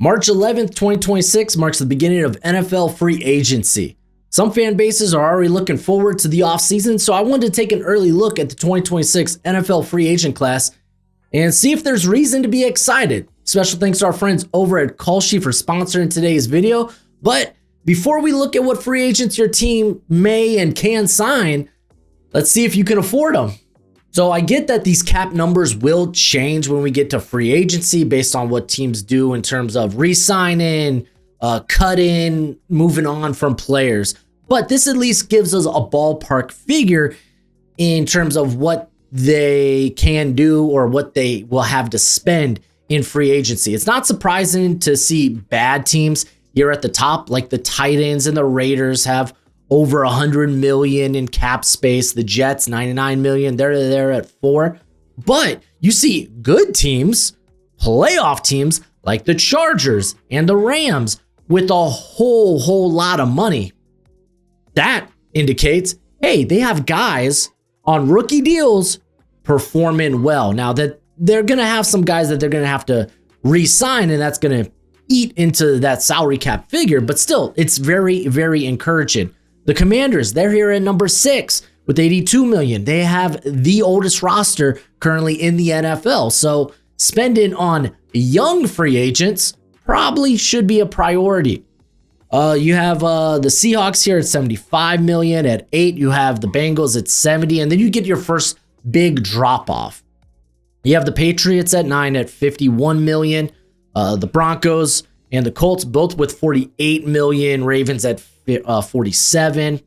March 11th, 2026 marks the beginning of NFL free agency. Some fan bases are already looking forward to the offseason, so I wanted to take an early look at the 2026 NFL free agent class and see if there's reason to be excited. Special thanks to our friends over at Kalshi for sponsoring today's video. But before we look at what free agents your team may and can sign, let's see if you can afford them. So I get that these cap numbers will change when we get to free agency based on what teams do in terms of re-signing, cutting, moving on from players. But this at least gives us a ballpark figure in terms of what they can do or what they will have to spend in free agency. It's not surprising to see bad teams here at the top, like the Titans and the Raiders have over 100 million in cap space. The Jets, 99 million. They're there at 4. But you see good teams, playoff teams like the Chargers and the Rams with a whole lot of money. That indicates, hey, they have guys on rookie deals performing well. Now that they're going to have some guys that they're going to have to re-sign, and that's going to eat into that salary cap figure. But still, it's very, very encouraging. The Commanders, they're here at number 6 with 82 million. They have the oldest roster currently in the NFL. So spending on young free agents probably should be a priority. You have the Seahawks here at 75 million. At 8, you have the Bengals at 70. And then you get your first big drop off. You have the Patriots at 9 at 51 million. The Broncos and the Colts both with 48 million. Ravens at 47,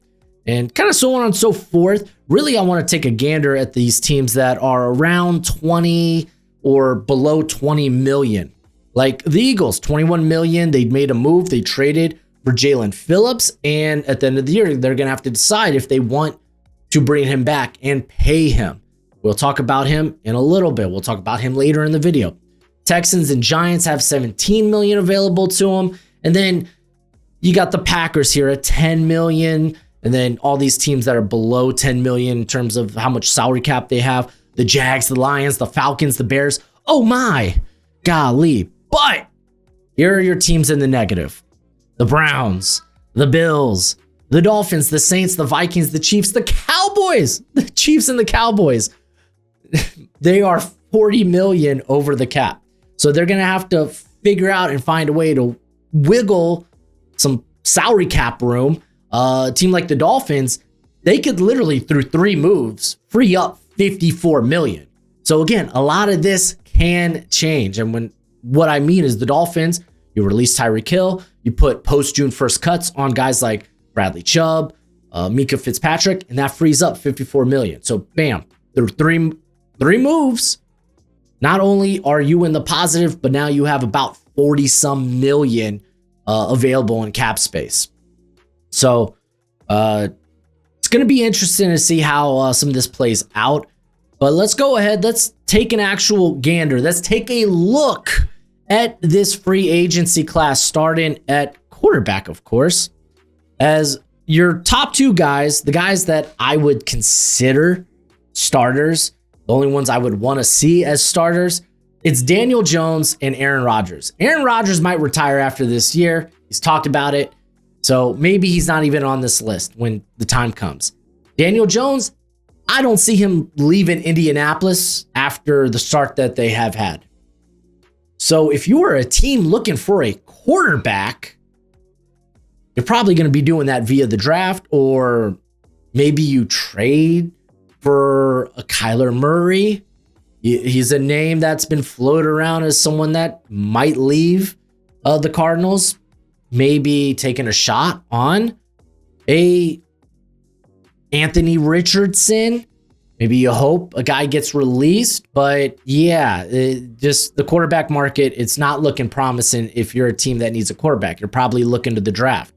and kind of so on and so forth. Really, I want to take a gander at these teams that are around 20 or below 20 million. Like the Eagles, 21 million. They made a move. They traded for Jaelen Phillips, and at the end of the year, they're going to have to decide if they want to bring him back and pay him. We'll talk about him in a little bit. We'll talk about him later in the video. Texans and Giants have 17 million available to them, and then you got the Packers here at 10 million, and then all these teams that are below 10 million in terms of how much salary cap they have. The Jags, the Lions, the Falcons, the Bears. Oh my, golly. But here are your teams in the negative. The Browns, the Bills, the Dolphins, the Saints, the Vikings, the Chiefs, the Cowboys. The Chiefs and the Cowboys. They are 40 million over the cap. So they're going to have to figure out and find a way to wiggle some salary cap room. A team like the Dolphins, they could literally through 3 moves free up 54 million. So again, a lot of this can change. And what I mean is the Dolphins, you release Tyreek Hill, you put post June 1st cuts on guys like Bradley Chubb, Mika Fitzpatrick, and that frees up 54 million. So bam, through three moves, not only are you in the positive, but now you have about 40 some million available in cap space. So it's going to be interesting to see how some of this plays out. But let's go ahead. Let's take an actual gander. Let's take a look at this free agency class, starting at quarterback, of course. As your top 2 guys, the guys that I would consider starters, the only ones I would want to see as starters, it's Daniel Jones and Aaron Rodgers. Aaron Rodgers might retire after this year. He's talked about it. So maybe he's not even on this list when the time comes. Daniel Jones, I don't see him leaving Indianapolis after the start that they have had. So if you are a team looking for a quarterback, you're probably going to be doing that via the draft, or maybe you trade for a Kyler Murray. He's a name that's been floated around as someone that might leave the Cardinals, maybe taking a shot on a Anthony Richardson. Maybe you hope a guy gets released, but yeah, just the quarterback market, it's not looking promising if you're a team that needs a quarterback. You're probably looking to the draft,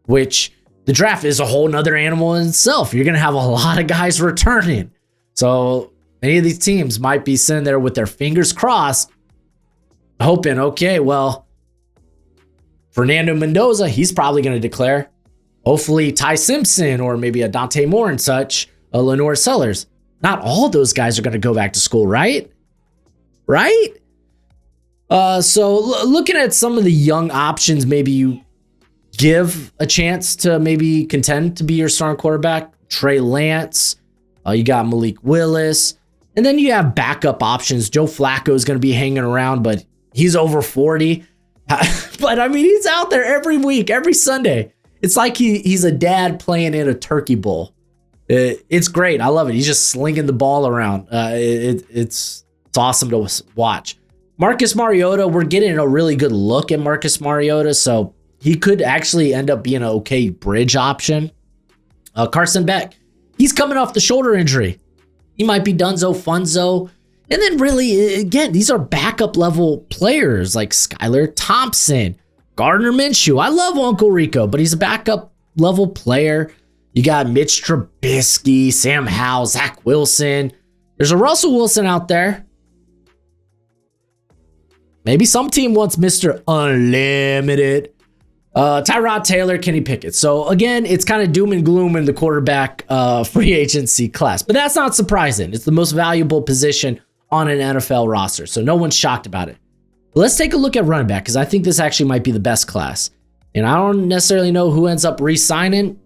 which the draft is a whole nother animal in itself. You're going to have a lot of guys returning. So many of these teams might be sitting there with their fingers crossed, hoping, okay, well, Fernando Mendoza, he's probably going to declare. Hopefully Ty Simpson or maybe a Dante Moore and such, a Lenore Sellers. Not all those guys are going to go back to school, right? Right? Looking at some of the young options, maybe you give a chance to maybe contend to be your starting quarterback. Trey Lance, you got Malik Willis, and then you have backup options. Joe Flacco is going to be hanging around, but he's over 40. But I mean, he's out there every week, every Sunday. It's like he's a dad playing in a turkey bowl. It's great. I love it. He's just slinging the ball around. It's awesome to watch. Marcus Mariota, we're getting a really good look at Marcus Mariota, so he could actually end up being an okay bridge option. Carson Beck, he's coming off the shoulder injury. He might be Dunzo Funzo. And then really, again, these are backup level players like Skylar Thompson, Gardner Minshew. I love Uncle Rico, but he's a backup level player. You got Mitch Trubisky, Sam Howell, Zach Wilson. There's a Russell Wilson out there. Maybe some team wants Mr. Unlimited. Tyrod Taylor, Kenny Pickett. So again, it's kind of doom and gloom in the quarterback free agency class, but that's not surprising. It's the most valuable position on an NFL roster, so no one's shocked about it. But let's take a look at running back, because I think this actually might be the best class. And I don't necessarily know who ends up re-signing,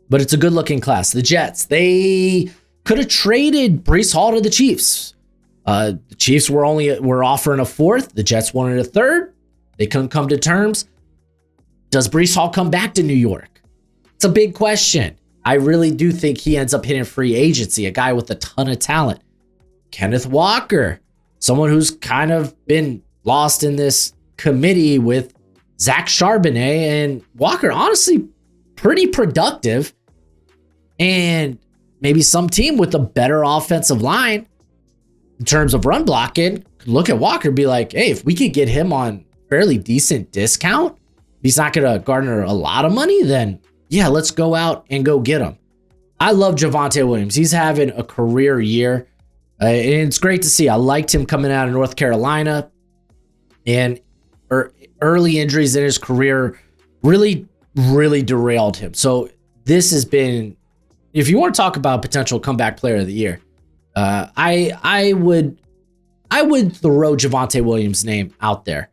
but it's a good-looking class. The Jets, they could have traded Breece Hall to the Chiefs. The Chiefs were offering a fourth. The Jets wanted a third. They couldn't come to terms. Does Breece Hall come back to New York? It's a big question. I really do think he ends up hitting free agency, a guy with a ton of talent. Kenneth Walker, someone who's kind of been lost in this committee with Zach Charbonnet, and Walker, honestly, pretty productive. And maybe some team with a better offensive line in terms of run blocking could look at Walker and be like, hey, if we could get him on fairly decent discount, he's not going to garner a lot of money, then yeah, let's go out and go get him. I love Javonte Williams. He's having a career year. And it's great to see. I liked him coming out of North Carolina, and early injuries in his career really, really derailed him. So this has been, if you want to talk about potential comeback player of the year, I would throw Javonte Williams' name out there.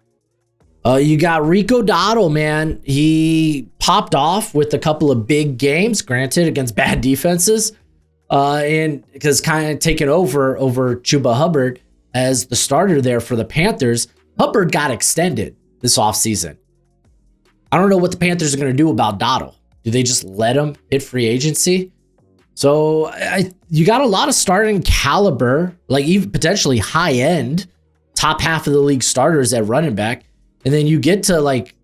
You got Rico Dottle, man. He popped off with a couple of big games, granted against bad defenses, and because kind of taken over Chuba Hubbard as the starter there for the Panthers. Hubbard got extended this offseason. I don't know what the Panthers are going to do about Dottle. Do they just let him hit free agency? So you got a lot of starting caliber, like even potentially high end, top half of the league starters at running back. And then you get to like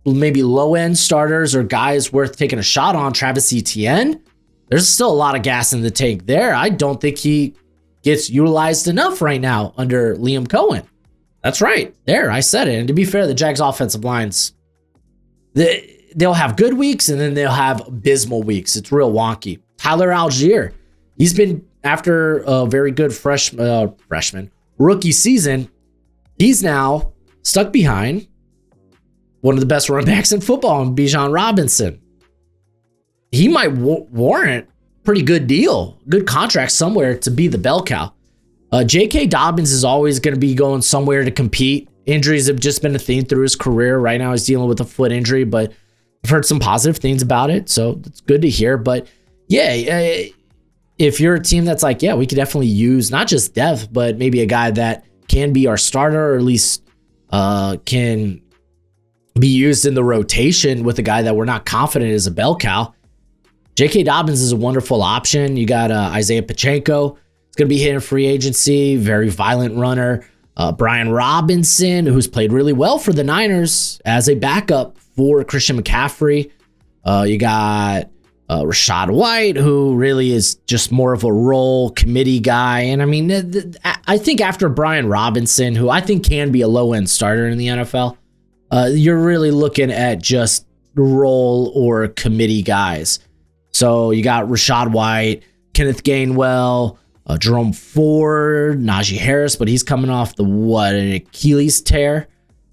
maybe low end starters or guys worth taking a shot on. Travis Etienne, there's still a lot of gas in the tank there. I don't think he gets utilized enough right now under Liam Cohen. That's right. There, I said it. And to be fair, the Jags offensive lines, they'll have good weeks and then they'll have abysmal weeks. It's real wonky. Tyler Algier, he's been, after a very good freshman rookie season, he's now stuck behind one of the best running backs in football, in Bijan Robinson. He might warrant a pretty good deal, good contract somewhere to be the bell cow. J.K. Dobbins is always going to be going somewhere to compete. Injuries have just been a theme through his career. Right now he's dealing with a foot injury, but I've heard some positive things about it, so it's good to hear. But yeah, if you're a team that's like, yeah, we could definitely use not just depth, but maybe a guy that can be our starter, or at least can be used in the rotation with a guy that we're not confident is a bell cow, J.K. Dobbins is a wonderful option. You got Isaiah Pacheco. It's going to be hitting free agency, very violent runner. Brian Robinson, who's played really well for the Niners as a backup for Christian McCaffrey. You got Rachaad White, who really is just more of a role committee guy. And I mean, I think after Brian Robinson, who I think can be a low-end starter in the NFL, you're really looking at just role or committee guys. So you got Rachaad White, Kenneth Gainwell, Jerome Ford, Najee Harris, but he's coming off an Achilles tear.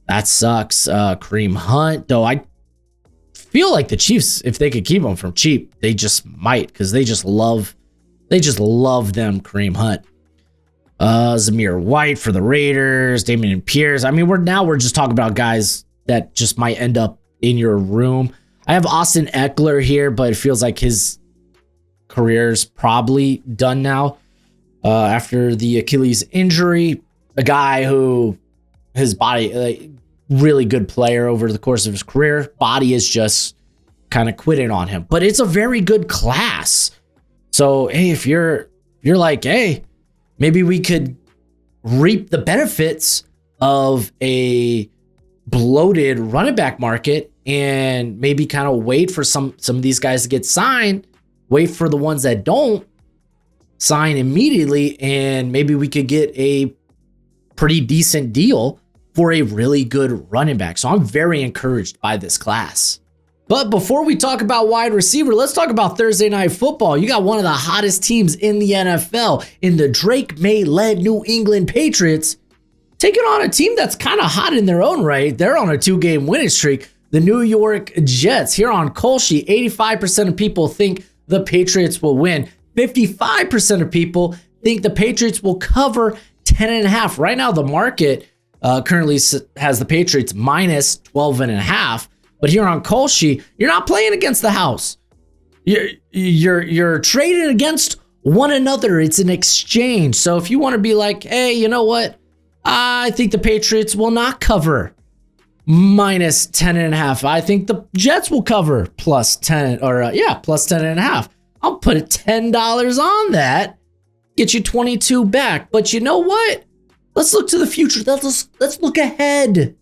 That sucks. Kareem Hunt, though I feel like the Chiefs, if they could keep him from cheap, they just might, because they just love them Kareem Hunt. Zamir White for the Raiders, Damian Pierce. I mean, we're just talking about guys that just might end up in your room. I have Austin Eckler here, but it feels like his career's probably done now after the Achilles injury. A guy who his body, really good player over the course of his career. Body is just kind of quitting on him, but it's a very good class. So, hey, if you're like, hey, maybe we could reap the benefits of a bloated running back market and maybe kind of wait for some of these guys to get signed, wait for the ones that don't sign immediately, and maybe we could get a pretty decent deal for a really good running back. So I'm very encouraged by this class. But before we talk about wide receiver, let's talk about Thursday Night Football. You got one of the hottest teams in the NFL in the Drake May-led New England Patriots taking on a team that's kind of hot in their own right. They're on a 2-game winning streak. The New York Jets. Here on Kolschi, 85% of people think the Patriots will win. 55% of people think the Patriots will cover 10.5. Right now, the market currently has the Patriots minus 12.5. But here on Kolschi, you're not playing against the house. You're trading against one another. It's an exchange. So if you want to be like, hey, you know what? I think the Patriots will not cover minus 10.5. I think the Jets will cover plus 10 or plus 10.5. I'll put $10 on that. Get you 22 back. But you know what? Let's look to the future. Let's look ahead.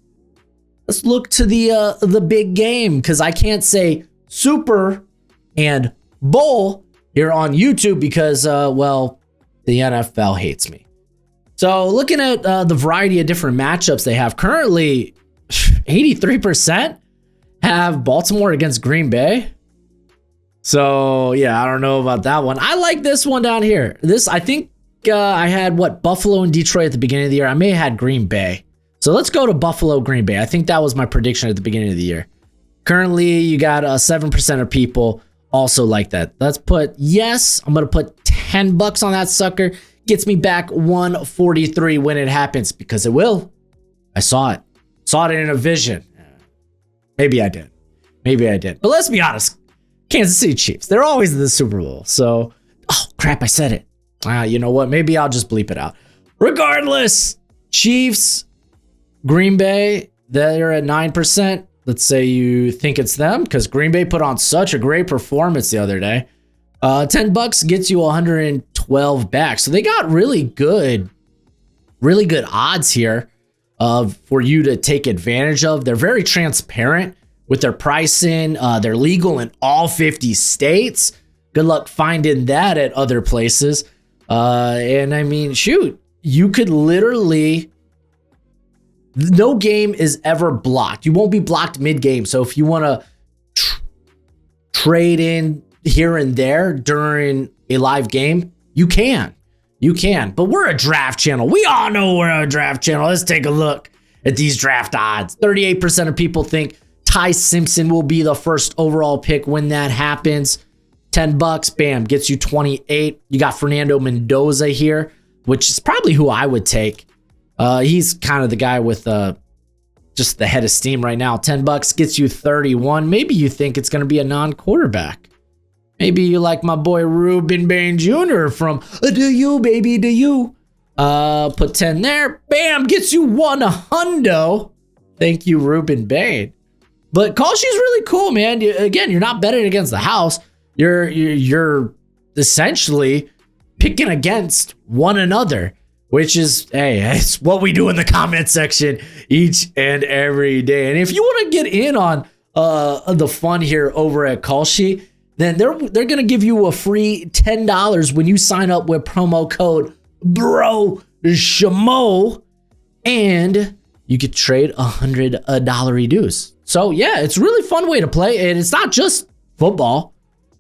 Let's look to the big game, because I can't say Super and Bowl here on YouTube because, the NFL hates me. So looking at the variety of different matchups they have currently, 83% have Baltimore against Green Bay. So, yeah, I don't know about that one. I like this one down here. I think I had, Buffalo and Detroit at the beginning of the year. I may have had Green Bay. So let's go to Buffalo, Green Bay. I think that was my prediction at the beginning of the year. Currently, you got 7% of people also like that. Let's put yes. I'm going to put $10 on that sucker. Gets me back 143 when it happens, because it will. I saw it. Saw it in a vision. Maybe I did. But let's be honest. Kansas City Chiefs. They're always in the Super Bowl. So, oh, crap, I said it. You know what? Maybe I'll just bleep it out. Regardless, Chiefs, Green Bay, they're at 9%. Let's say you think it's them, because Green Bay put on such a great performance the other day. $10 gets you 112 back. So they got really good odds here for you to take advantage of. They're very transparent with their pricing. They're legal in all 50 states. Good luck finding that at other places. And I mean, shoot, you could literally, no game is ever blocked. You won't be blocked mid-game. So if you want to trade in here and there during a live game, you can. But we're a draft channel. We all know we're a draft channel. Let's take a look at these draft odds. 38% of people think Ty Simpson will be the first overall pick when that happens. $10, bam, gets you 28. You got Fernando Mendoza here, which is probably who I would take. He's kind of the guy with just the head of steam right now. $10 gets you 31. Maybe you think it's going to be a non-quarterback. Maybe you like my boy Ruben Bain Jr. from Do You, Baby, Do You. Put 10 there. Bam, gets you $100. Thank you, Ruben Bain. But Kolschi's really cool, man. Again, you're not betting against the house. You're essentially picking against one another, which is, hey, it's what we do in the comment section each and every day. And if you want to get in on the fun here over at Kolschi, then they're going to give you a free $10 when you sign up with promo code BROSHMO, and you could trade $100 dues. So yeah, it's a really fun way to play, and it's not just football,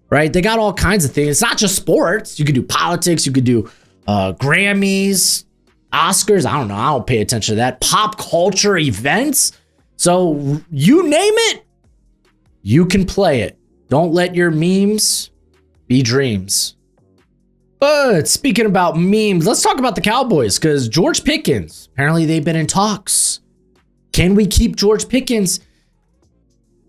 right? They got all kinds of things. It's not just sports. You could do politics. You could do Grammys, Oscars. I don't know. I don't pay attention to that. Pop culture events. So you name it, you can play it. Don't let your memes be dreams. But speaking about memes, let's talk about the Cowboys because George Pickens, apparently they've been in talks. Can we keep George Pickens?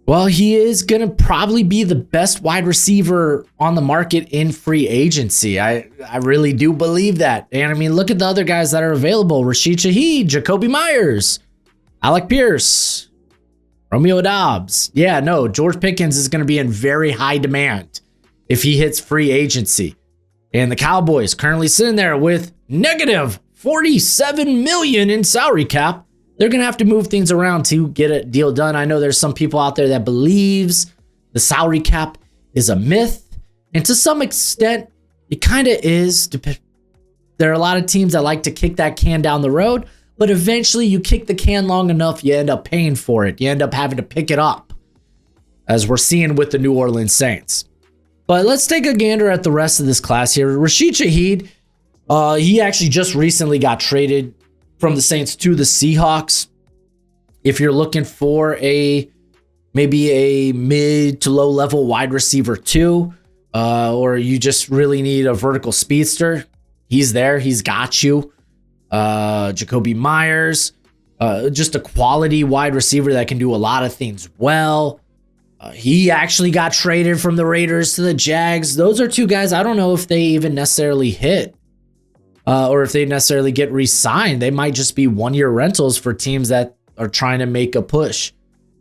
Well, he is going to probably be the best wide receiver on the market in free agency. I really do believe that. And I mean, look at the other guys that are available. Rashid Shaheed, Jacoby Myers, Alec Pierce, Romeo Doubs. Yeah, no, George Pickens is going to be in very high demand if he hits free agency. And the Cowboys currently sitting there with negative $47 million in salary cap. They're going to have to move things around to get a deal done. I know there's some people out there that believes the salary cap is a myth. And to some extent, it kind of is. There are a lot of teams that like to kick that can down the road. But eventually you kick the can long enough, you end up paying for it. You end up having to pick it up, as we're seeing with the New Orleans Saints. But let's take a gander at the rest of this class here. Rashid Shaheed, he actually just recently got traded from the Saints to the Seahawks. If you're looking for maybe a mid to low level wide receiver too, or you just really need a vertical speedster, he's there. He's got you. Jacoby Myers, just a quality wide receiver that can do a lot of things well. He actually got traded from the Raiders to the Jags. Those are two guys I don't know if they even necessarily hit. Or if they necessarily get re-signed. They might just be one-year rentals for teams that are trying to make a push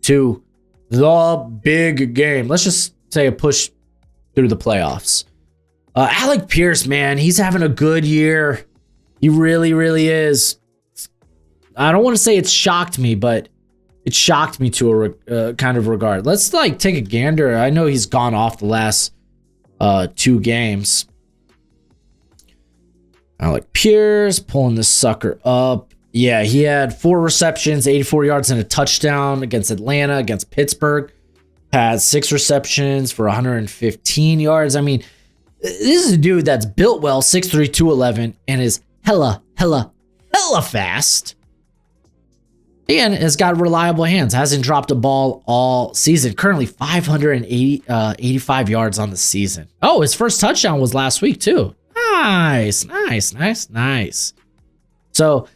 to the big game. Let's just say a push through the playoffs. Alec Pierce, man, he's having a good year. He really, really is. I don't want to say it's shocked me, but it shocked me to a kind of regard. Let's take a gander. I know he's gone off the last 2 games. Alec Pierce pulling this sucker up. Yeah, he had 4 receptions, 84 yards, and a touchdown against Atlanta, against Pittsburgh. Had 6 receptions for 115 yards. I mean, this is a dude that's built well, 6'3", 211, and is hella fast. And has got reliable hands. Hasn't dropped a ball all season. Currently 585 yards on the season. Oh, his first touchdown was last week too. Nice. So,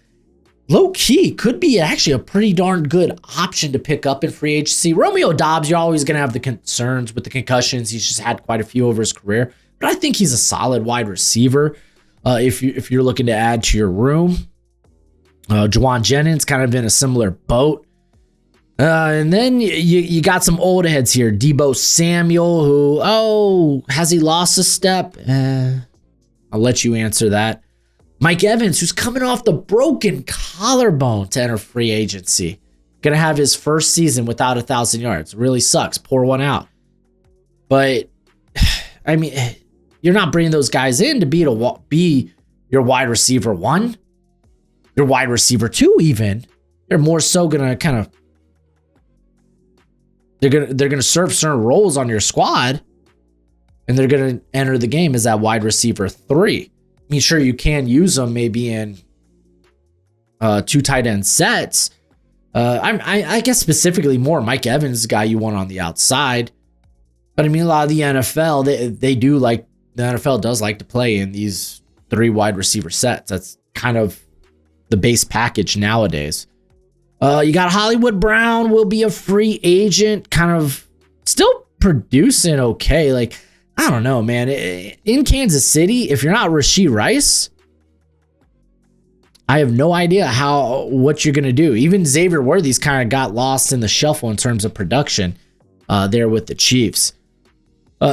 low key could be actually a pretty darn good option to pick up in free agency. Romeo Doubs, you're always going to have the concerns with the concussions. He's just had quite a few over his career, but I think he's a solid wide receiver. If you're looking to add to your room, Juwan Jennings kind of in a similar boat. And then you got some old heads here. Deebo Samuel, who, has he lost a step? I'll let you answer that. Mike Evans, who's coming off the broken collarbone to enter free agency. Going to have his first season without 1,000 yards. Really sucks. Pour one out. But, I mean, you're not bringing those guys in to be your wide receiver 1, your wide receiver 2 even. They're more so going to kind of, they're going to serve certain roles on your squad. And they're going to enter the game as that wide receiver 3. I mean, sure, you can use them maybe in 2 tight end sets. I guess specifically more Mike Evans, the guy you want on the outside. But I mean, a lot of the NFL, the NFL does like to play in these 3 wide receiver sets. That's kind of the base package nowadays. You got Hollywood Brown will be a free agent, kind of still producing okay. I don't know, man. In Kansas City, if you're not Rashee Rice, I have no idea what you're going to do. Even Xavier Worthy's kind of got lost in the shuffle in terms of production there with the Chiefs.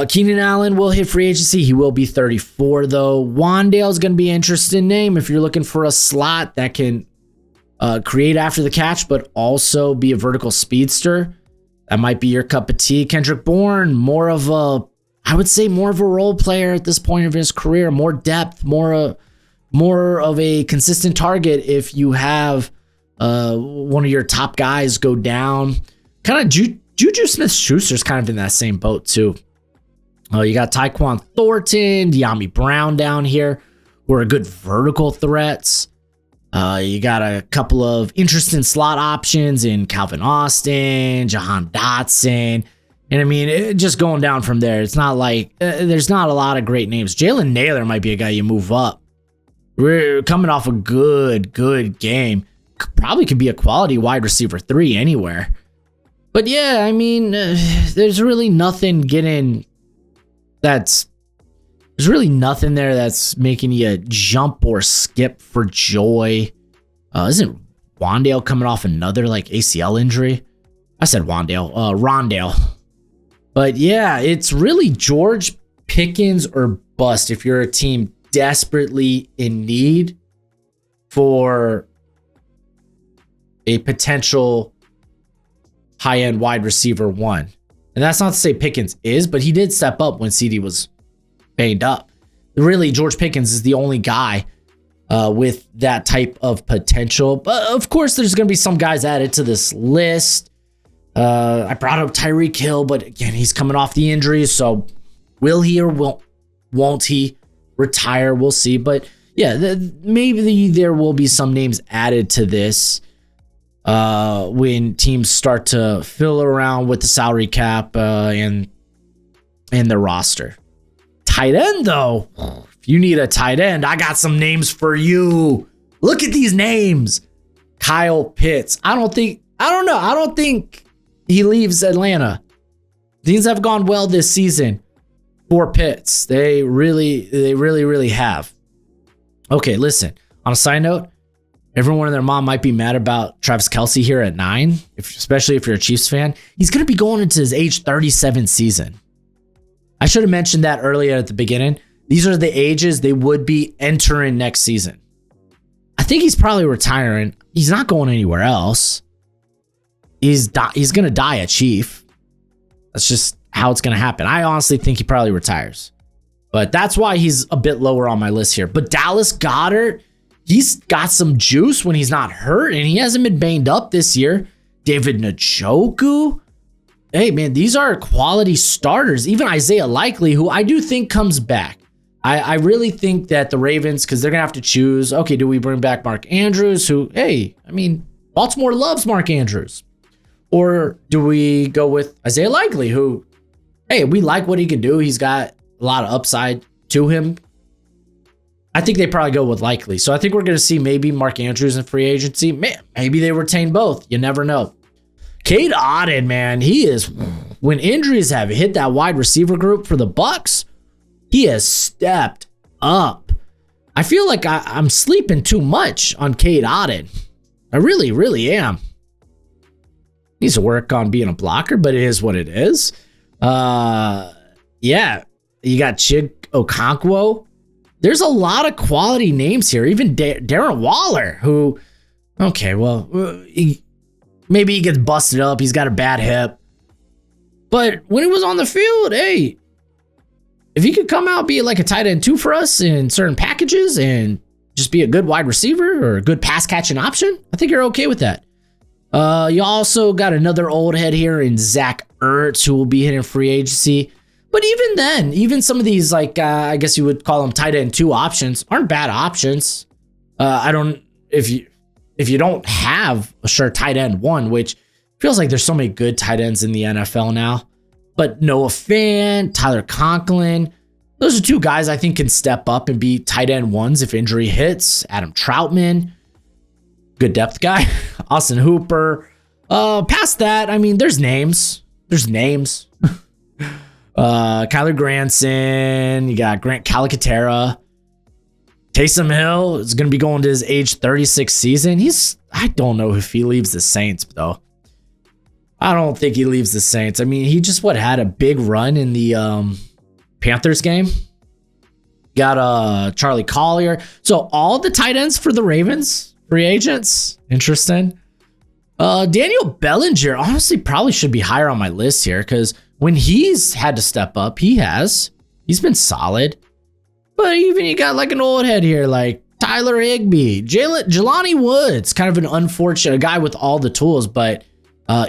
Keenan Allen will hit free agency. He will be 34, though. Wandale's going to be an interesting name if you're looking for a slot that can create after the catch, but also be a vertical speedster. That might be your cup of tea. Kendrick Bourne, more of a role player at this point of his career, more depth, more of a consistent target if you have one of your top guys go down. Kind of Juju Smith-Schuster's kind of in that same boat too. You got Tyquan Thornton, De'Ami Brown down here, who are good vertical threats. You got a couple of interesting slot options in Calvin Austin, Jahan Dotson. And I mean, just going down from there, it's not like there's not a lot of great names. Jalen Naylor might be a guy you move up. We're coming off a good game. Probably could be a quality wide receiver 3 anywhere. But yeah, I mean, there's really nothing getting there's really nothing there that's making you jump or skip for joy. Isn't Wandale coming off another like ACL injury? I said Rondale. But yeah, it's really George Pickens or bust if you're a team desperately in need for a potential high-end wide receiver 1. And that's not to say Pickens is, but he did step up when CD was banged up. Really, George Pickens is the only guy with that type of potential. But of course, there's going to be some guys added to this list. I brought up Tyreek Hill, but again, he's coming off the injuries. So will he or won't he retire? We'll see. But yeah, maybe there will be some names added to this when teams start to fill around with the salary cap and their roster. Tight end, though. If you need a tight end, I got some names for you. Look at these names. Kyle Pitts. I don't think he leaves Atlanta. Things have gone well this season for Pitts. They really have. Okay, listen. On a side note, everyone and their mom might be mad about Travis Kelce here at 9, especially if you're a Chiefs fan. He's going to be going into his age 37 season. I should have mentioned that earlier at the beginning. These are the ages they would be entering next season. I think he's probably retiring. He's not going anywhere else. He's going to die a Chief. That's just how it's going to happen. I honestly think he probably retires. But that's why he's a bit lower on my list here. But Dallas Goedert, he's got some juice when he's not hurt, and he hasn't been banged up this year. David Njoku. Hey, man, these are quality starters. Even Isaiah Likely, who I do think comes back. I really think that the Ravens, because they're going to have to choose, okay, do we bring back Mark Andrews, who, hey, I mean, Baltimore loves Mark Andrews. Or do we go with Isaiah Likely, who, hey, we like what he can do. He's got a lot of upside to him. I think they probably go with Likely. So I think we're going to see maybe Mark Andrews in free agency. Man, maybe they retain both. You never know. Cade Otton, man, he is, when injuries have hit that wide receiver group for the Bucs, he has stepped up. I feel like I'm sleeping too much on Cade Otton. I really am. Needs to work on being a blocker, but it is what it is. Yeah, you got Chig Okonkwo. There's a lot of quality names here. Even Darren Waller, who, okay, well, maybe he gets busted up. He's got a bad hip. But when he was on the field, hey, if he could come out, be like a tight end 2 for us in certain packages and just be a good wide receiver or a good pass catching option, I think you're okay with that. You also got another old head here in Zach Ertz, who will be hitting free agency. But even then, even some of these, like, I guess you would call them tight end 2 options, aren't bad options. If you don't have a sure tight end 1, which feels like there's so many good tight ends in the NFL now. But Noah Fant, Tyler Conklin, those are 2 guys I think can step up and be tight end 1s if injury hits. Adam Troutman, good depth guy. Austin Hooper. Past that, I mean, there's names. Kyler Granson, you got Grant Calcaterra. Taysom Hill is going to be going to his age 36 season. I don't know if he leaves the Saints, though. I don't think he leaves the Saints. I mean, he just had a big run in the Panthers game. Got Charlie Collier. So all the tight ends for the Ravens, free agents. Interesting. Daniel Bellinger, honestly, probably should be higher on my list here because when he's had to step up, he's been solid. But even you got like an old head here, like Tyler Higbee, Jelani Woods, kind of an unfortunate guy with all the tools, but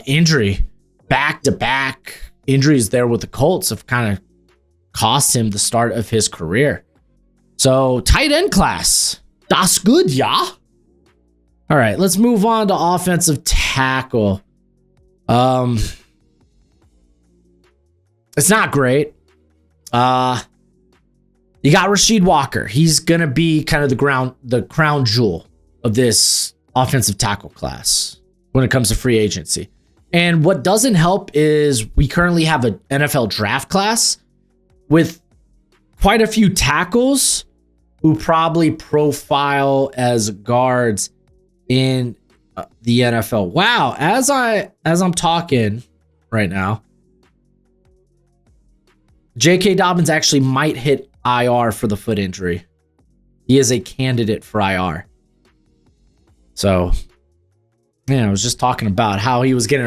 injury, back-to-back injuries there with the Colts have kind of cost him the start of his career. So tight end class, that's good, yeah. All right, let's move on to offensive tackle. It's not great. You got Rasheed Walker. He's going to be kind of the crown jewel of this offensive tackle class when it comes to free agency. And what doesn't help is we currently have an NFL draft class with quite a few tackles who probably profile as guards in the NFL. Wow, as I'm talking right now, J.K. Dobbins actually might hit IR for the foot injury. He is a candidate for IR. So, I was just talking about how he was getting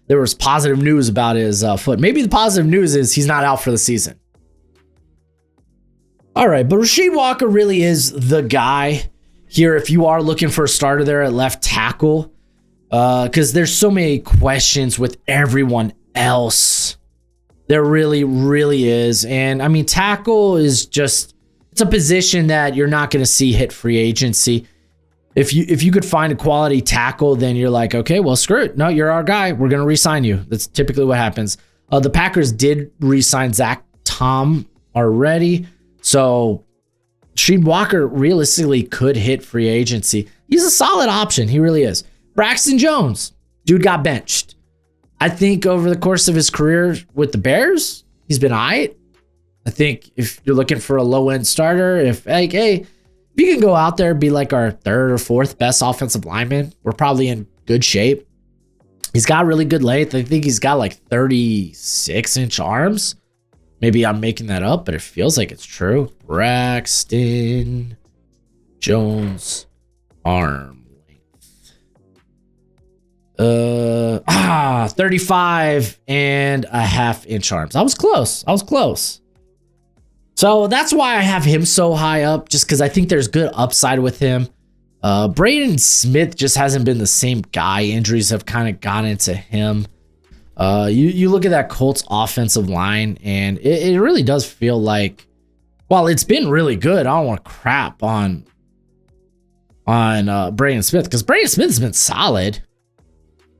there was positive news about his foot. Maybe the positive news is he's not out for the season. All right, but Rasheed Walker really is the guy here if you are looking for a starter there at left tackle, because there's so many questions with everyone else. There really, really is. And I mean, tackle is just, it's a position that you're not going to see hit free agency. If you could find a quality tackle, then you're like, okay, well, screw it. No, you're our guy. We're going to re-sign you. That's typically what happens. The Packers did re-sign Zach Tom already. So Rasheed Walker realistically could hit free agency. He's a solid option. He really is. Braxton Jones, dude got benched. I think over the course of his career with the Bears, he's been all right. I think if you're looking for a low-end starter, if you can go out there and be like our third or fourth best offensive lineman, we're probably in good shape. He's got really good length. I think he's got like 36-inch arms. Maybe I'm making that up, but it feels like it's true. Braxton Jones arm. 35.5-inch arms. I was close. So that's why I have him so high up, just because I think there's good upside with him. Braden Smith just hasn't been the same guy. Injuries have kind of gone into him. You look at that Colts offensive line, and it really does feel like, while it's been really good, I don't want to crap on Braden Smith, because Braden Smith has been solid.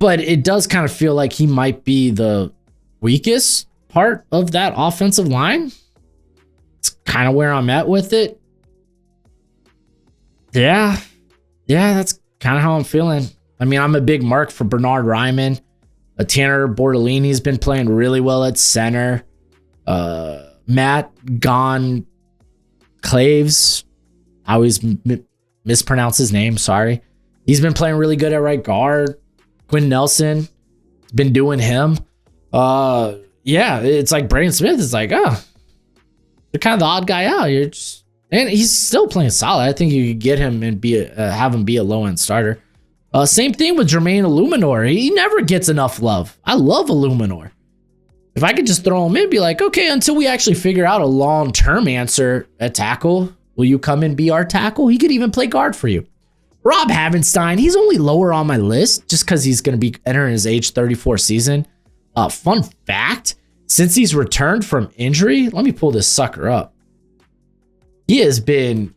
But it does kind of feel like he might be the weakest part of that offensive line. It's kind of where I'm at with it. Yeah, that's kind of how I'm feeling. I mean, I'm a big mark for Bernard Ryman. Tanner Bordellini's been playing really well at center. Matt Claves, I always mispronounce his name, sorry. He's been playing really good at right guard. Quinn Nelson has been doing him. It's like Braden Smith is like, you're kind of the odd guy out. And he's still playing solid. I think you could get him and have him be a low-end starter. Same thing with Jermaine Illuminor. He never gets enough love. I love Illuminor. If I could just throw him in, be like, okay, until we actually figure out a long-term answer at tackle, will you come and be our tackle? He could even play guard for you. Rob Havenstein, he's only lower on my list just because he's going to be entering his age 34 season. Fun fact, since he's returned from injury, let me pull this sucker up. He has been,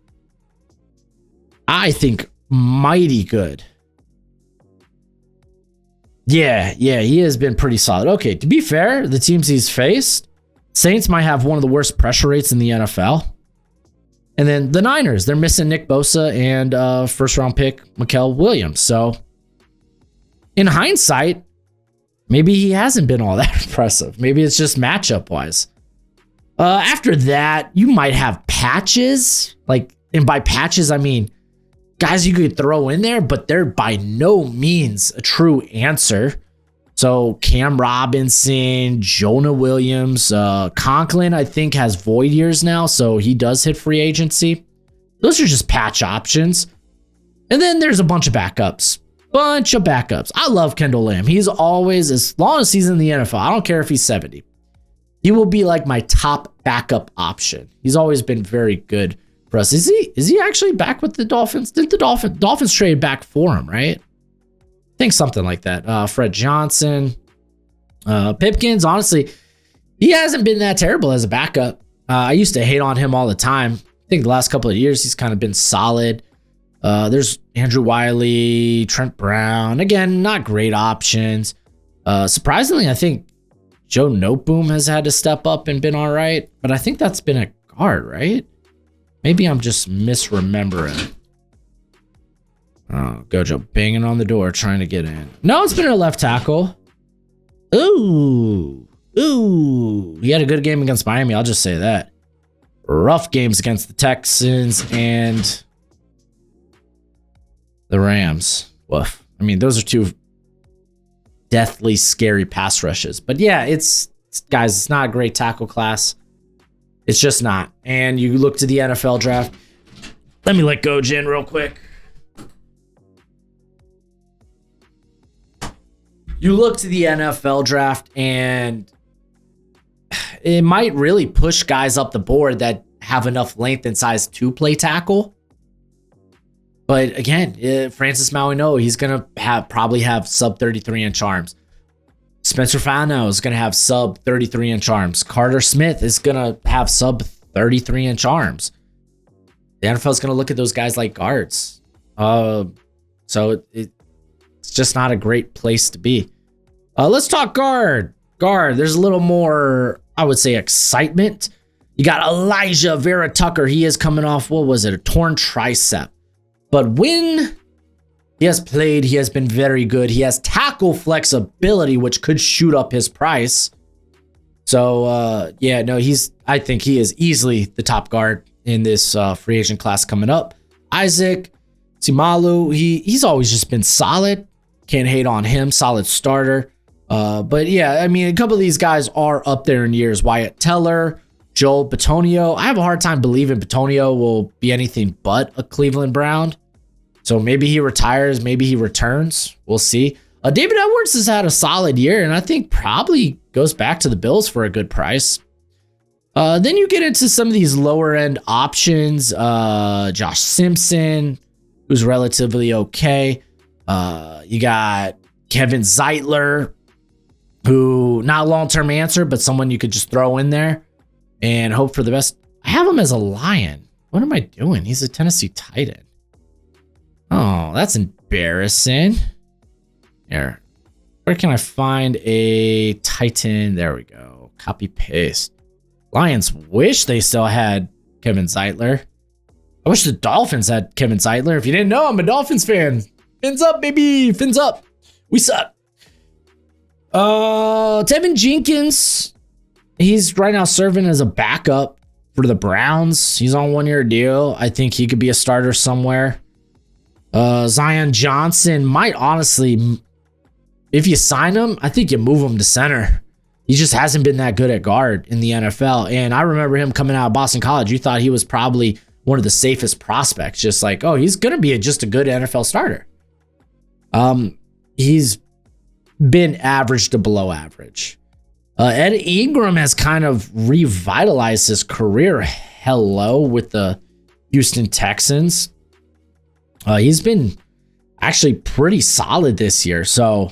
I think, mighty good. Yeah, he has been pretty solid. Okay, to be fair, the teams he's faced, Saints might have one of the worst pressure rates in the NFL. And then the Niners, they're missing Nick Bosa and first-round pick Mikael Williams. So, in hindsight, maybe he hasn't been all that impressive. Maybe it's just matchup-wise. After that, you might have patches. And by patches, I mean guys you could throw in there, but they're by no means a true answer. So Cam Robinson, Jonah Williams, Conklin, I think, has void years now, so he does hit free agency. Those are just patch options. And then there's a bunch of backups. I love Kendall Lamb. He's always, as long as he's in the NFL, I don't care if he's 70. He will be like my top backup option. He's always been very good for us. Is he actually back with the Dolphins? Did the Dolphins trade back for him, right? I think something like that. Fred Johnson, Pipkins, honestly, he hasn't been that terrible as a backup. I used to hate on him all the time. I think the last couple of years, he's kind of been solid. There's Andrew Wiley, Trent Brown. Again, not great options. Surprisingly, I think Joe Noteboom has had to step up and been all right, but I think that's been a guard, right? Maybe I'm just misremembering. Oh, Gojo banging on the door trying to get in. No, it's been a left tackle. Ooh. He had a good game against Miami, I'll just say that. Rough games against the Texans and the Rams. Woof. I mean, those are two deathly scary pass rushes. But yeah, guys, it's not a great tackle class. It's just not. And you look to the NFL draft. Let me let Goj in real quick. You look to the NFL draft, and it might really push guys up the board that have enough length and size to play tackle. But again, Francis Mauigoa, he's going to probably have sub 33-inch arms. Spencer Fano is going to have sub 33-inch arms. Carter Smith is going to have sub 33-inch arms. The NFL is going to look at those guys like guards. So it's just not a great place to be. Let's talk guard. There's a little more, I would say, excitement. You got Elijah Vera Tucker. He is coming off, what was it, a torn tricep. But when he has played, he has been very good. He has tackle flexibility, which could shoot up his price. So, I think he is easily the top guard in this free agent class coming up. Isaac Simalu, he's always just been solid. Can't hate on him. Solid starter. But yeah, I mean, a couple of these guys are up there in years. Wyatt Teller, Joel Bitonio. I have a hard time believing Bitonio will be anything but a Cleveland Brown. So maybe he retires, maybe he returns. We'll see. David Edwards has had a solid year, and I think probably goes back to the Bills for a good price. Then you get into some of these lower end options. Josh Simpson, who's relatively okay. You got Kevin Zeitler, who not a long-term answer, but someone you could just throw in there and hope for the best. I have him as a Lion. What am I doing? He's a Tennessee Titan. Oh, that's embarrassing. Here. Where can I find a Titan? There we go. Copy paste. Lions wish they still had Kevin Zeitler. I wish the Dolphins had Kevin Zeitler. If you didn't know, I'm a Dolphins fan. Fins up, baby. Fins up. We suck. Tevin Jenkins. He's right now serving as a backup for the Browns. He's on 1-year deal. I think he could be a starter somewhere. Zion Johnson might honestly, if you sign him, I think you move him to center. He just hasn't been that good at guard in the NFL. And I remember him coming out of Boston College. You thought he was probably one of the safest prospects. Just like, oh, he's going to be just a good NFL starter. He's been average to below average. Ed Ingram has kind of revitalized his career. Hello with the Houston Texans. He's been actually pretty solid this year. So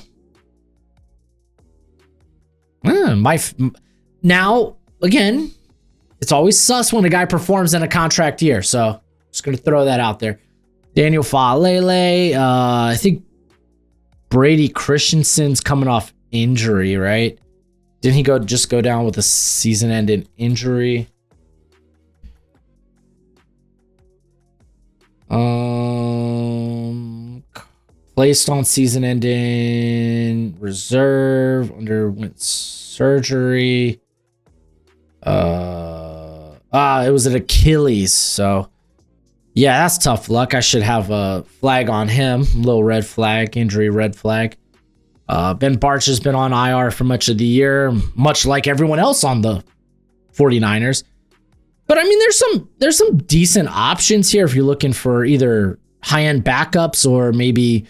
now, again, it's always sus when a guy performs in a contract year. So just going to throw that out there. Daniel Faalele. I think Brady Christensen's coming off injury, right? Didn't he go down with a season-ending injury? Placed on season-ending reserve, underwent surgery. It was an Achilles. So, yeah, that's tough luck. I should have a flag on him. Little red flag, injury red flag. Ben Barch has been on IR for much of the year, much like everyone else on the 49ers. But I mean, there's some decent options here if you're looking for either high-end backups or maybe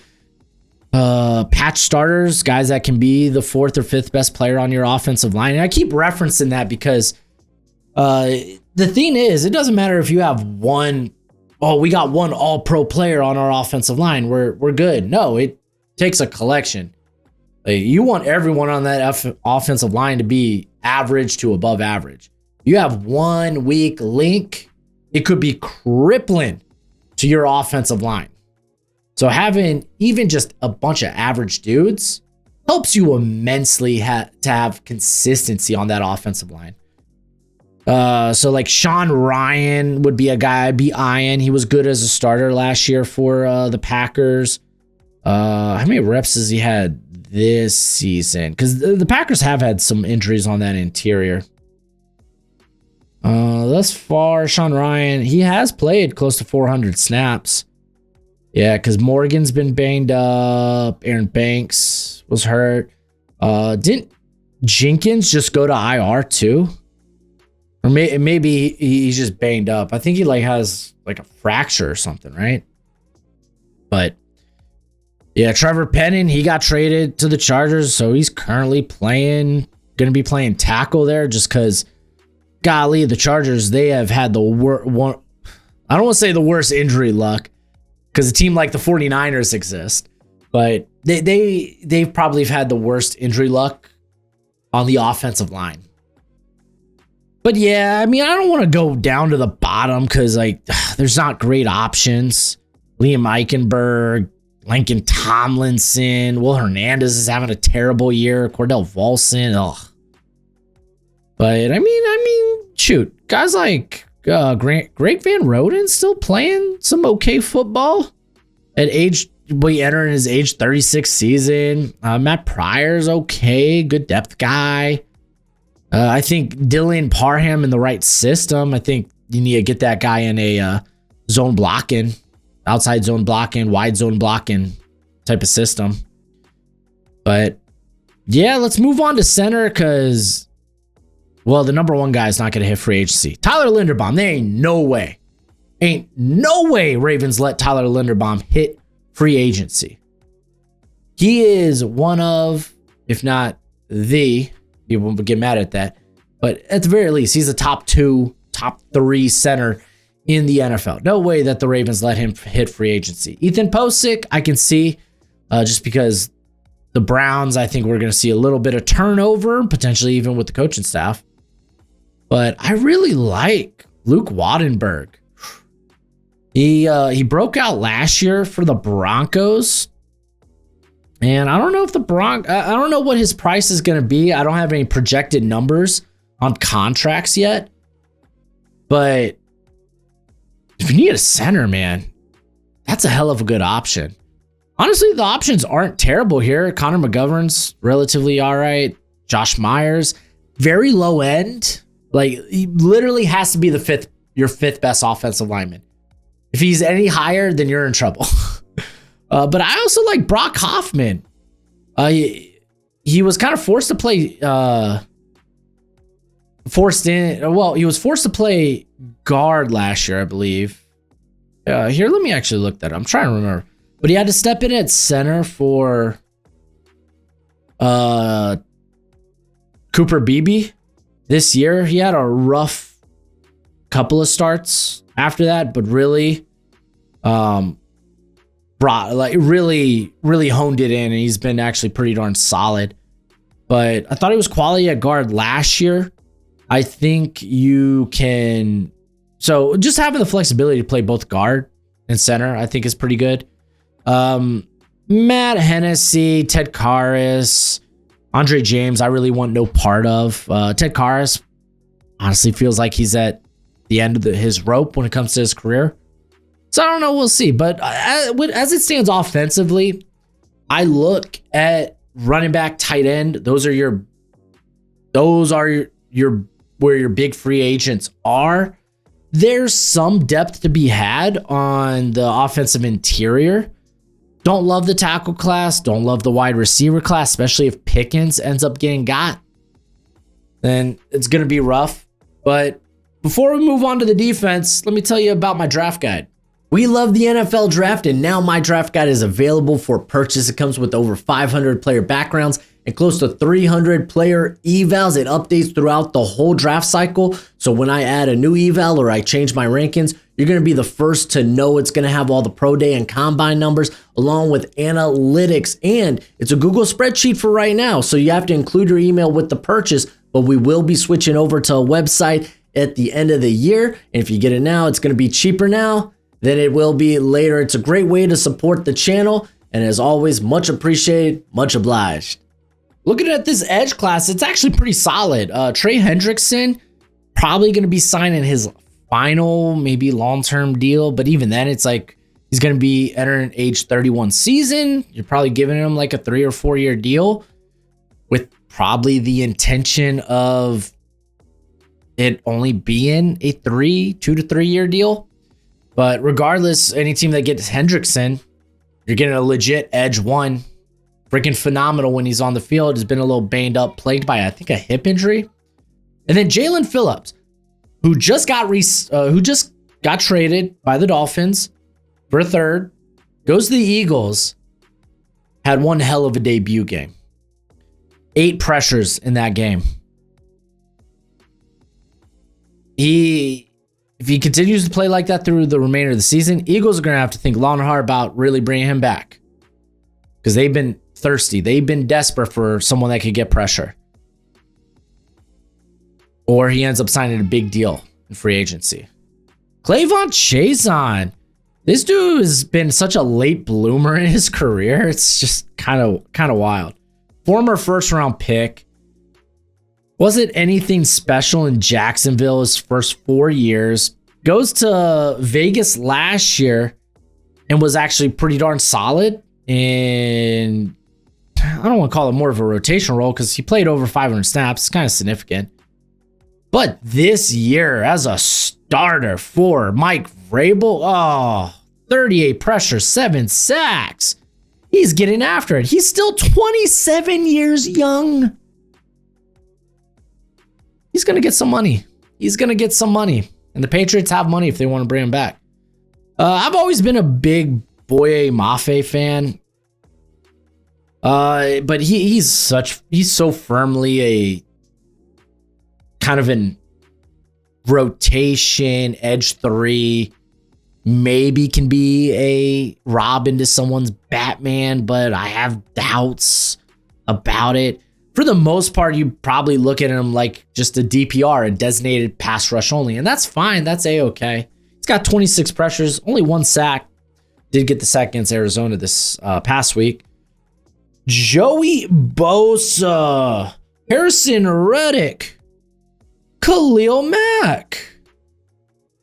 patch starters, guys that can be the 4th or 5th best player on your offensive line. And I keep referencing that because the thing is, it doesn't matter if you have we got one all-pro player on our offensive line. We're good. No, it takes a collection. You want everyone on that offensive line to be average to above average. You have one weak link, it could be crippling to your offensive line. So having even just a bunch of average dudes, helps you immensely to have consistency on that offensive line. So like Sean Ryan would be a guy I'd be eyeing. He was good as a starter last year for the Packers. How many reps has he had this season? Because the Packers have had some injuries on that interior. Thus far, Sean Ryan, he has played close to 400 snaps. Yeah, because Morgan's been banged up. Aaron Banks was hurt. Didn't Jenkins just go to IR too? Or maybe he's just banged up. I think he like has like a fracture or something, right? But yeah, Trevor Penning, he got traded to the Chargers, so he's currently going to be playing tackle there just because, golly, the Chargers, they have had the I don't want to say the worst injury luck because a team like the 49ers exist, but they've probably had the worst injury luck on the offensive line. But yeah, I mean, I don't want to go down to the bottom because like there's not great options. Liam Eichenberg, Lincoln Tomlinson, Will Hernandez is having a terrible year. Cordell Volson, ugh. But I mean, shoot, guys like Greg Van Roten still playing some okay football at entering his age 36 season. Matt Pryor's okay, good depth guy. I think Dylan Parham in the right system. I think you need to get that guy in a zone blocking, outside zone blocking, wide zone blocking type of system. But yeah, let's move on to center because, well, the number one guy is not going to hit free agency. Tyler Linderbaum. There ain't no way Ravens let Tyler Linderbaum hit free agency. He is one of, if not the, people will get mad at that, but at the very least, he's a top 3 center in the NFL. No way that the Ravens let him hit free agency. Ethan Posick, I can see, just because the Browns, I think we're going to see a little bit of turnover, potentially even with the coaching staff. But I really like Luke Wattenberg. He broke out last year for the Broncos. And I don't know if I don't know what his price is going to be. I don't have any projected numbers on contracts yet. But if you need a center, man, that's a hell of a good option. Honestly, the options aren't terrible here. Connor McGovern's relatively all right. Josh Myers, very low end. Like, he literally has to be your fifth best offensive lineman. If he's any higher, then you're in trouble. But I also like Brock Hoffman. He was kind of forced to play. He was forced to play guard last year, I believe. Here, let me actually look that up. I'm trying to remember. But he had to step in at center for Cooper Beebe this year. He had a rough couple of starts after that, but really really honed it in, and he's been actually pretty darn solid. But I thought he was quality at guard last year. I think you can, so just having the flexibility to play both guard and center, I think is pretty good. Matt Hennessy, Ted Karras, Andre James, I really want no part of. Ted Karras honestly feels like he's at the end of his rope when it comes to his career. So I don't know, we'll see. But as it stands offensively, I look at running back, tight end. Those are your where your big free agents are. There's some depth to be had on the offensive interior. Don't love the tackle class. Don't love the wide receiver class, especially if Pickens ends up getting got. Then it's going to be rough. But before we move on to the defense, let me tell you about my draft guide. We love the NFL draft, and now my draft guide is available for purchase. It comes with over 500 player backgrounds and close to 300 player evals. It updates throughout the whole draft cycle. So when I add a new eval or I change my rankings, you're going to be the first to know. It's going to have all the pro day and combine numbers along with analytics, and it's a Google spreadsheet for right now. So you have to include your email with the purchase, but we will be switching over to a website at the end of the year. And if you get it now, it's going to be cheaper now than it will be later. It's a great way to support the channel. And as always, much appreciated, much obliged. looking at this edge class, it's actually pretty solid. Trey Hendrickson, probably going to be signing his final, maybe long-term deal. But even then, it's like he's going to be entering age 31 season. You're probably giving him like a 3 or 4 year deal with probably the intention of it only being a 2 to 3 year deal. But regardless, any team that gets Hendrickson, you're getting a legit edge one. Freaking phenomenal when he's on the field. Has been a little banged up, plagued by, I think, a hip injury. And then Jaelen Phillips, who just got traded by the Dolphins for a third, goes to the Eagles, had one hell of a debut game. 8 pressures in that game. If he continues to play like that through the remainder of the season, Eagles are going to have to think long and hard about really bringing him back. Because they've been thirsty. They've been desperate for someone that could get pressure. Or he ends up signing a big deal in free agency. Clavon Chason. This dude has been such a late bloomer in his career. It's just kind of wild. Former first round pick. Wasn't anything special in Jacksonville his first 4 years. Goes to Vegas last year and was actually pretty darn solid. And I don't want to call it more of a rotation role because he played over 500 snaps. It's kind of significant. But this year as a starter for Mike Vrabel, 38 pressures, 7 sacks. He's getting after it. He's still 27 years young. He's going to get some money. And the Patriots have money if they want to bring him back. I've always been a big Boye Mafe fan. But he's so firmly a kind of an rotation edge 3, maybe can be a Robin to someone's Batman, but I have doubts about it. For the most part, you probably look at him like just a DPR, a designated pass rush only, and that's fine. That's a-okay. He's got 26 pressures, only 1 sack. Did get the sack against Arizona this past week. Joey Bosa, Harrison Reddick, Khalil Mack.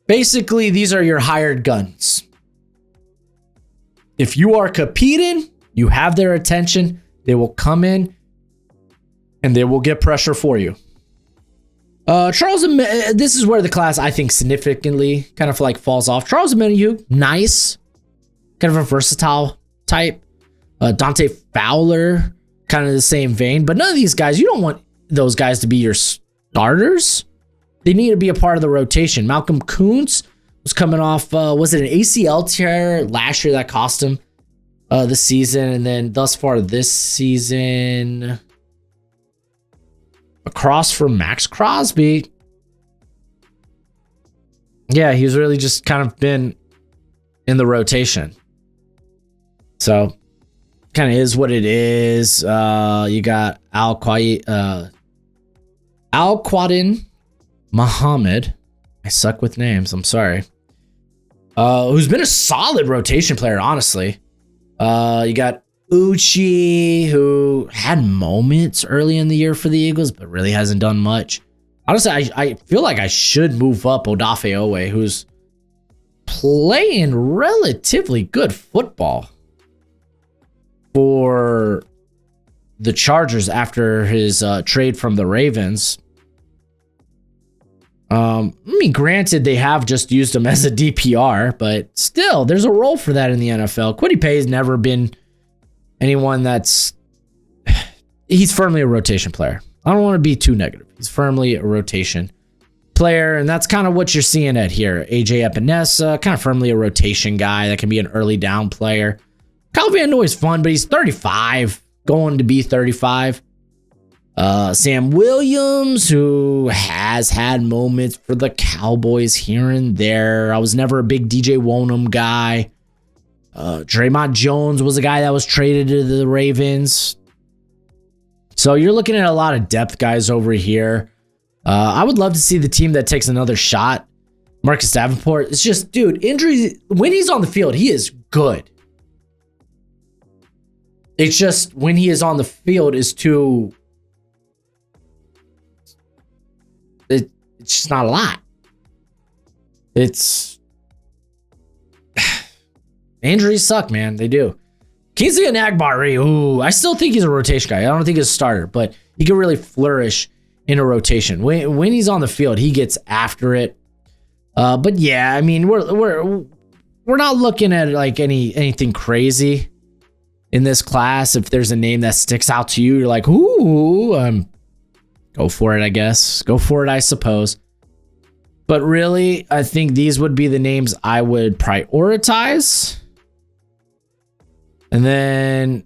Basically, these are your hired guns. If you are competing, you have their attention. They will come in and they will get pressure for you. This is where the class, I think, significantly kind of like falls off. Charles Omenihu, nice. Kind of a versatile type. Dante Fowler, kind of the same vein. But none of these guys, you don't want those guys to be your starters. They need to be a part of the rotation. Malcolm Kuntz was coming off, was it an ACL tear last year that cost him the season? And then thus far this season, across from Max Crosby. Yeah, he's really just kind of been in the rotation. So, kind of is what it is. You got Al-Quadin Muhammad. I suck with names. I'm sorry. Who's been a solid rotation player, honestly. You got Uchi, who had moments early in the year for the Eagles, but really hasn't done much. Honestly, I feel like I should move up Odafe Owe, who's playing relatively good football for the Chargers after his trade from the Ravens. I mean, granted, they have just used him as a DPR, but still, there's a role for that in the NFL. Kwity Paye has never been anyone that's... He's firmly a rotation player. I don't want to be too negative. He's firmly a rotation player, and that's kind of what you're seeing at here. AJ Epinesa, kind of firmly a rotation guy that can be an early down player. Kyle Van Noy's fun, but he's 35, going to be 35. Sam Williams, who has had moments for the Cowboys here and there. I was never a big DJ Wonham guy. Draymond Jones was a guy that was traded to the Ravens. So you're looking at a lot of depth guys over here. I would love to see the team that takes another shot. Marcus Davenport, it's just, dude, injuries, when he's on the field, he is good. It's just when he is on the field is too it's just not a lot. It's injuries suck, man. They do. Kingsley Enagbare, ooh, I still think he's a rotation guy. I don't think he's a starter, but he can really flourish in a rotation. When he's on the field, he gets after it. But yeah, I mean, we're not looking at like anything crazy in this class. If there's a name that sticks out to you, you're like, ooh, go for it, I guess. Go for it, I suppose. But really, I think these would be the names I would prioritize. And then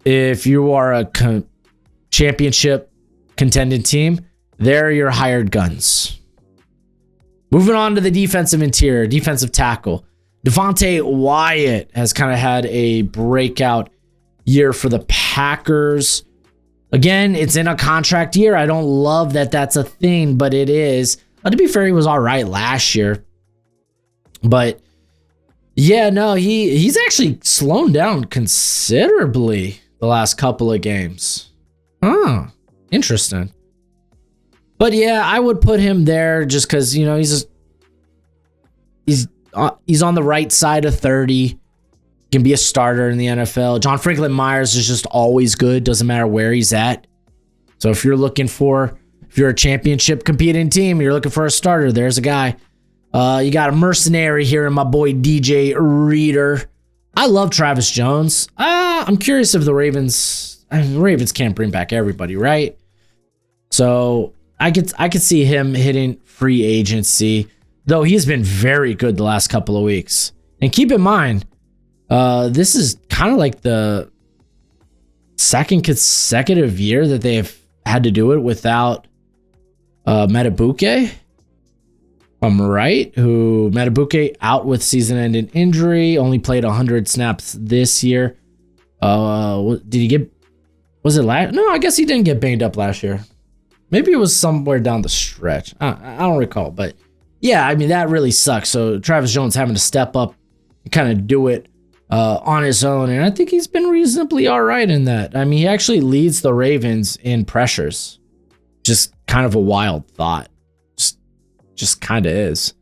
if you are a championship contending team, they're your hired guns. Moving on to the defensive interior, defensive tackle. Devontae Wyatt has kind of had a breakout year for the Packers. Again, it's in a contract year. I don't love that that's a thing, but it is. To be fair, he was all right last year. But yeah, no, he's actually slowed down considerably the last couple of games. Huh, interesting. But yeah, I would put him there just because, you know, he's on the right side of 30. Can be a starter in the NFL. John Franklin Myers is just always good. Doesn't matter where he's at. So if you're a championship competing team, you're looking for a starter, there's a guy. You got a mercenary here in my boy DJ Reader. I love Travis Jones. I'm curious if the Ravens can't bring back everybody, right? So I could see him hitting free agency, though he's been very good the last couple of weeks. And keep in mind, this is kind of like the second consecutive year that they've had to do it without Matabuke. I'm right. Who Matabuke out with season-ending injury, only played 100 snaps this year. Did he get? Was it last? No, I guess he didn't get banged up last year. Maybe it was somewhere down the stretch. I don't recall, but yeah, I mean that really sucks. So Travis Jones having to step up and kind of do it on his own, and I think he's been reasonably all right in that. I mean, he actually leads the Ravens in pressures. Just kind of a wild thought. Just kind of is.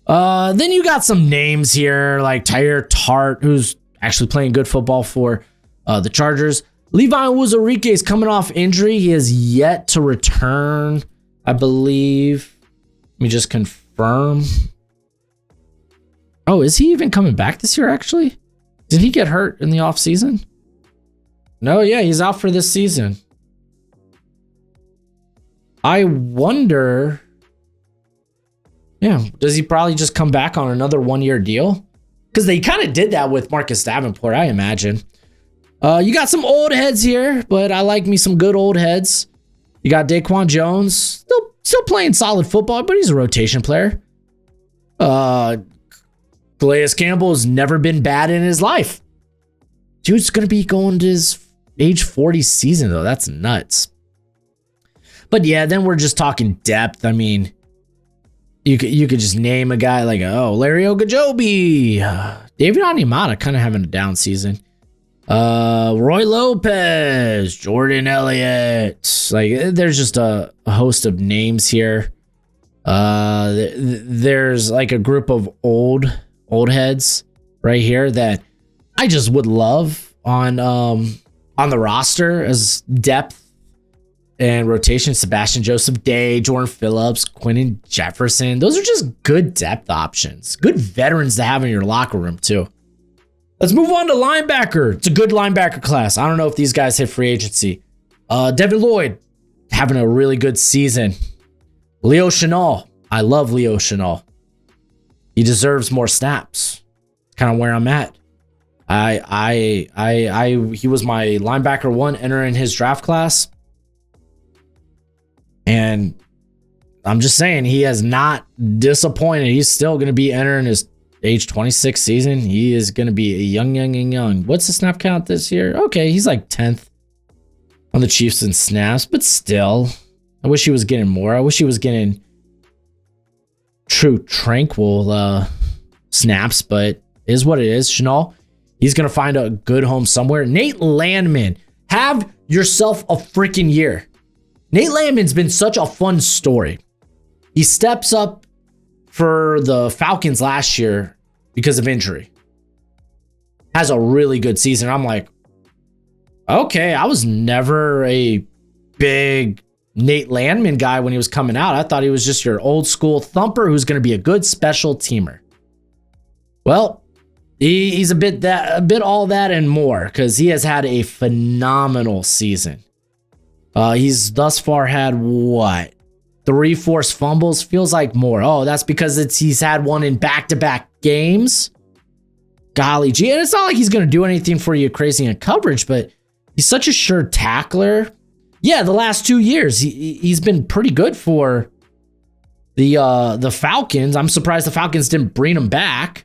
Then you got some names here like Tyre Tart, who's actually playing good football for the Chargers. Levi Onwuzurike is coming off injury. He has yet to return, I believe. Let me just confirm. Oh, is he even coming back this year, actually? Did he get hurt in the offseason? No, yeah, he's out for this season. I wonder... Yeah, does he probably just come back on another one-year deal? Because they kind of did that with Marcus Davenport, I imagine. You got some old heads here, but I like me some good old heads. You got Daquan Jones, still playing solid football, but he's a rotation player. Calais Campbell has never been bad in his life. Dude's going to be going to his age 40 season, though. That's nuts. But yeah, then we're just talking depth. I mean... You could just name a guy like, Larry Ogunjobi. David Onyemata kind of having a down season. Roy Lopez, Jordan Elliott. Like, there's just a host of names here. There's like a group of old heads right here that I just would love on the roster as depth and rotation. Sebastian Joseph Day, Jordan Phillips, Quentin Jefferson. Those are just good depth options. Good veterans to have in your locker room, too. Let's move on to linebacker. It's a good linebacker class. I don't know if these guys hit free agency. Devin Lloyd, having a really good season. Leo Chenal. I love Leo Chenal. He deserves more snaps. Kind of where I'm at. He was my linebacker 1 entering his draft class. And I'm just saying, he has not disappointed. He's still going to be entering his age 26 season. He is going to be a young. What's the snap count this year? Okay, he's like 10th on the Chiefs in snaps, but still, I wish he was getting more. I wish he was getting true tranquil snaps, but it is what it is. Chenal, he's going to find a good home somewhere. Nate Landman, have yourself a freaking year. Nate Landman's been such a fun story. He steps up for the Falcons last year because of injury. Has a really good season. I'm like, okay, I was never a big Nate Landman guy when he was coming out. I thought he was just your old school thumper who's going to be a good special teamer. Well, he's a bit all that and more, because he has had a phenomenal season. He's thus far had 3 forced fumbles? Feels like more. Oh, that's because he's had one in back-to-back games. Golly gee, and it's not like he's going to do anything for you crazy in coverage, but he's such a sure tackler. Yeah, the last 2 years, he's been pretty good for the Falcons. I'm surprised the Falcons didn't bring him back.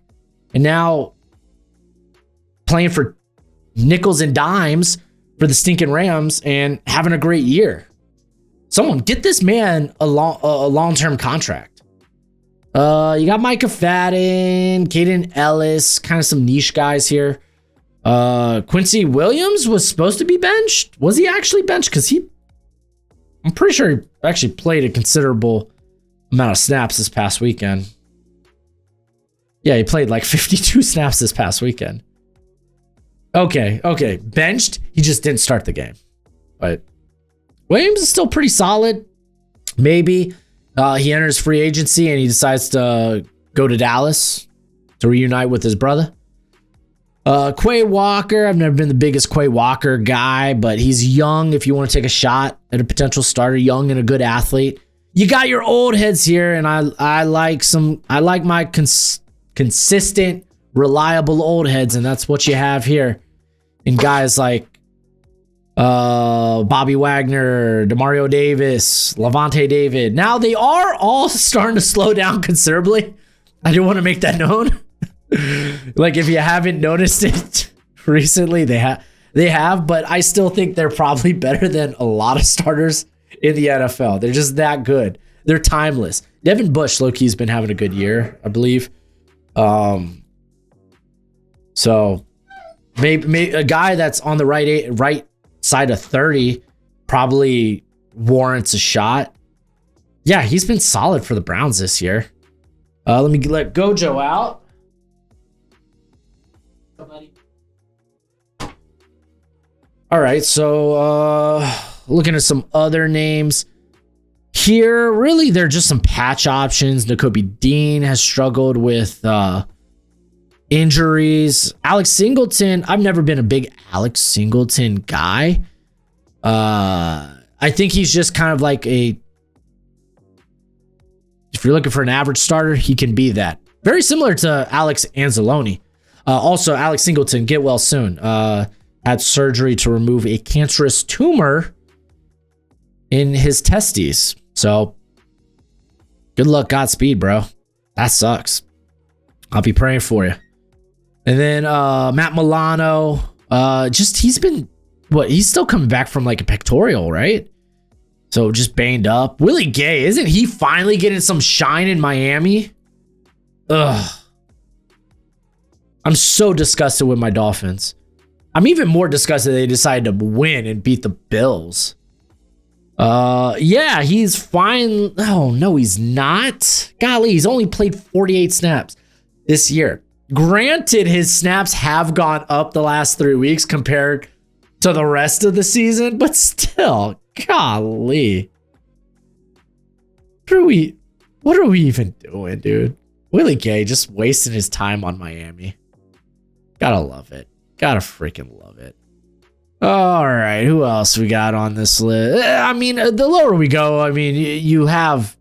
And now playing for nickels and dimes for the stinking Rams and having a great year. Someone get this man a long-term contract. You got Micah Fadden, Caden Ellis, kind of some niche guys here. Quincy Williams was supposed to be benched. Was he actually benched? Because I'm pretty sure he actually played a considerable amount of snaps this past weekend. Yeah, he played like 52 snaps this past weekend. Okay. Benched. He just didn't start the game. But Williams is still pretty solid. Maybe he enters free agency and he decides to go to Dallas to reunite with his brother. Quay Walker, I've never been the biggest Quay Walker guy, but he's young if you want to take a shot at a potential starter, young and a good athlete. You got your old heads here, and I like my consistent, reliable old heads, and that's what you have here. And guys like Bobby Wagner, Demario Davis, Levante David. Now they are all starting to slow down considerably. I do want to make that known. Like, if you haven't noticed it recently, they have, but I still think they're probably better than a lot of starters in the NFL. They're just that good. They're timeless. Devin Bush, low-key, has been having a good year, I believe. So maybe a guy that's on the right side of 30 probably warrants a shot. Yeah, he's been solid for the Browns this year. Let me let Gojo out. All right, so looking at some other names here, really they're just some patch options. Nakobe Dean has struggled with injuries. Alex Singleton, I've never been a big Alex Singleton guy. I think he's just kind of like if you're looking for an average starter, he can be that. Very similar to Alex Anzalone. Also, Alex Singleton, get well soon. Had surgery to remove a cancerous tumor in his testes. So, good luck, Godspeed, bro. That sucks. I'll be praying for you. And then Matt Milano, he's been, he's still coming back from like a pectoral, right? So just banged up. Willie Gay, isn't he finally getting some shine in Miami? Ugh. I'm so disgusted with my Dolphins. I'm even more disgusted they decided to win and beat the Bills. Yeah, he's fine. Oh, no, he's not. Golly, he's only played 48 snaps this year. Granted, his snaps have gone up the last 3 weeks compared to the rest of the season, but still, golly. What are we even doing, dude? Willie Gay just wasting his time on Miami. Gotta love it. Gotta freaking love it. All right, who else we got on this list? I mean, the lower we go, I mean, you have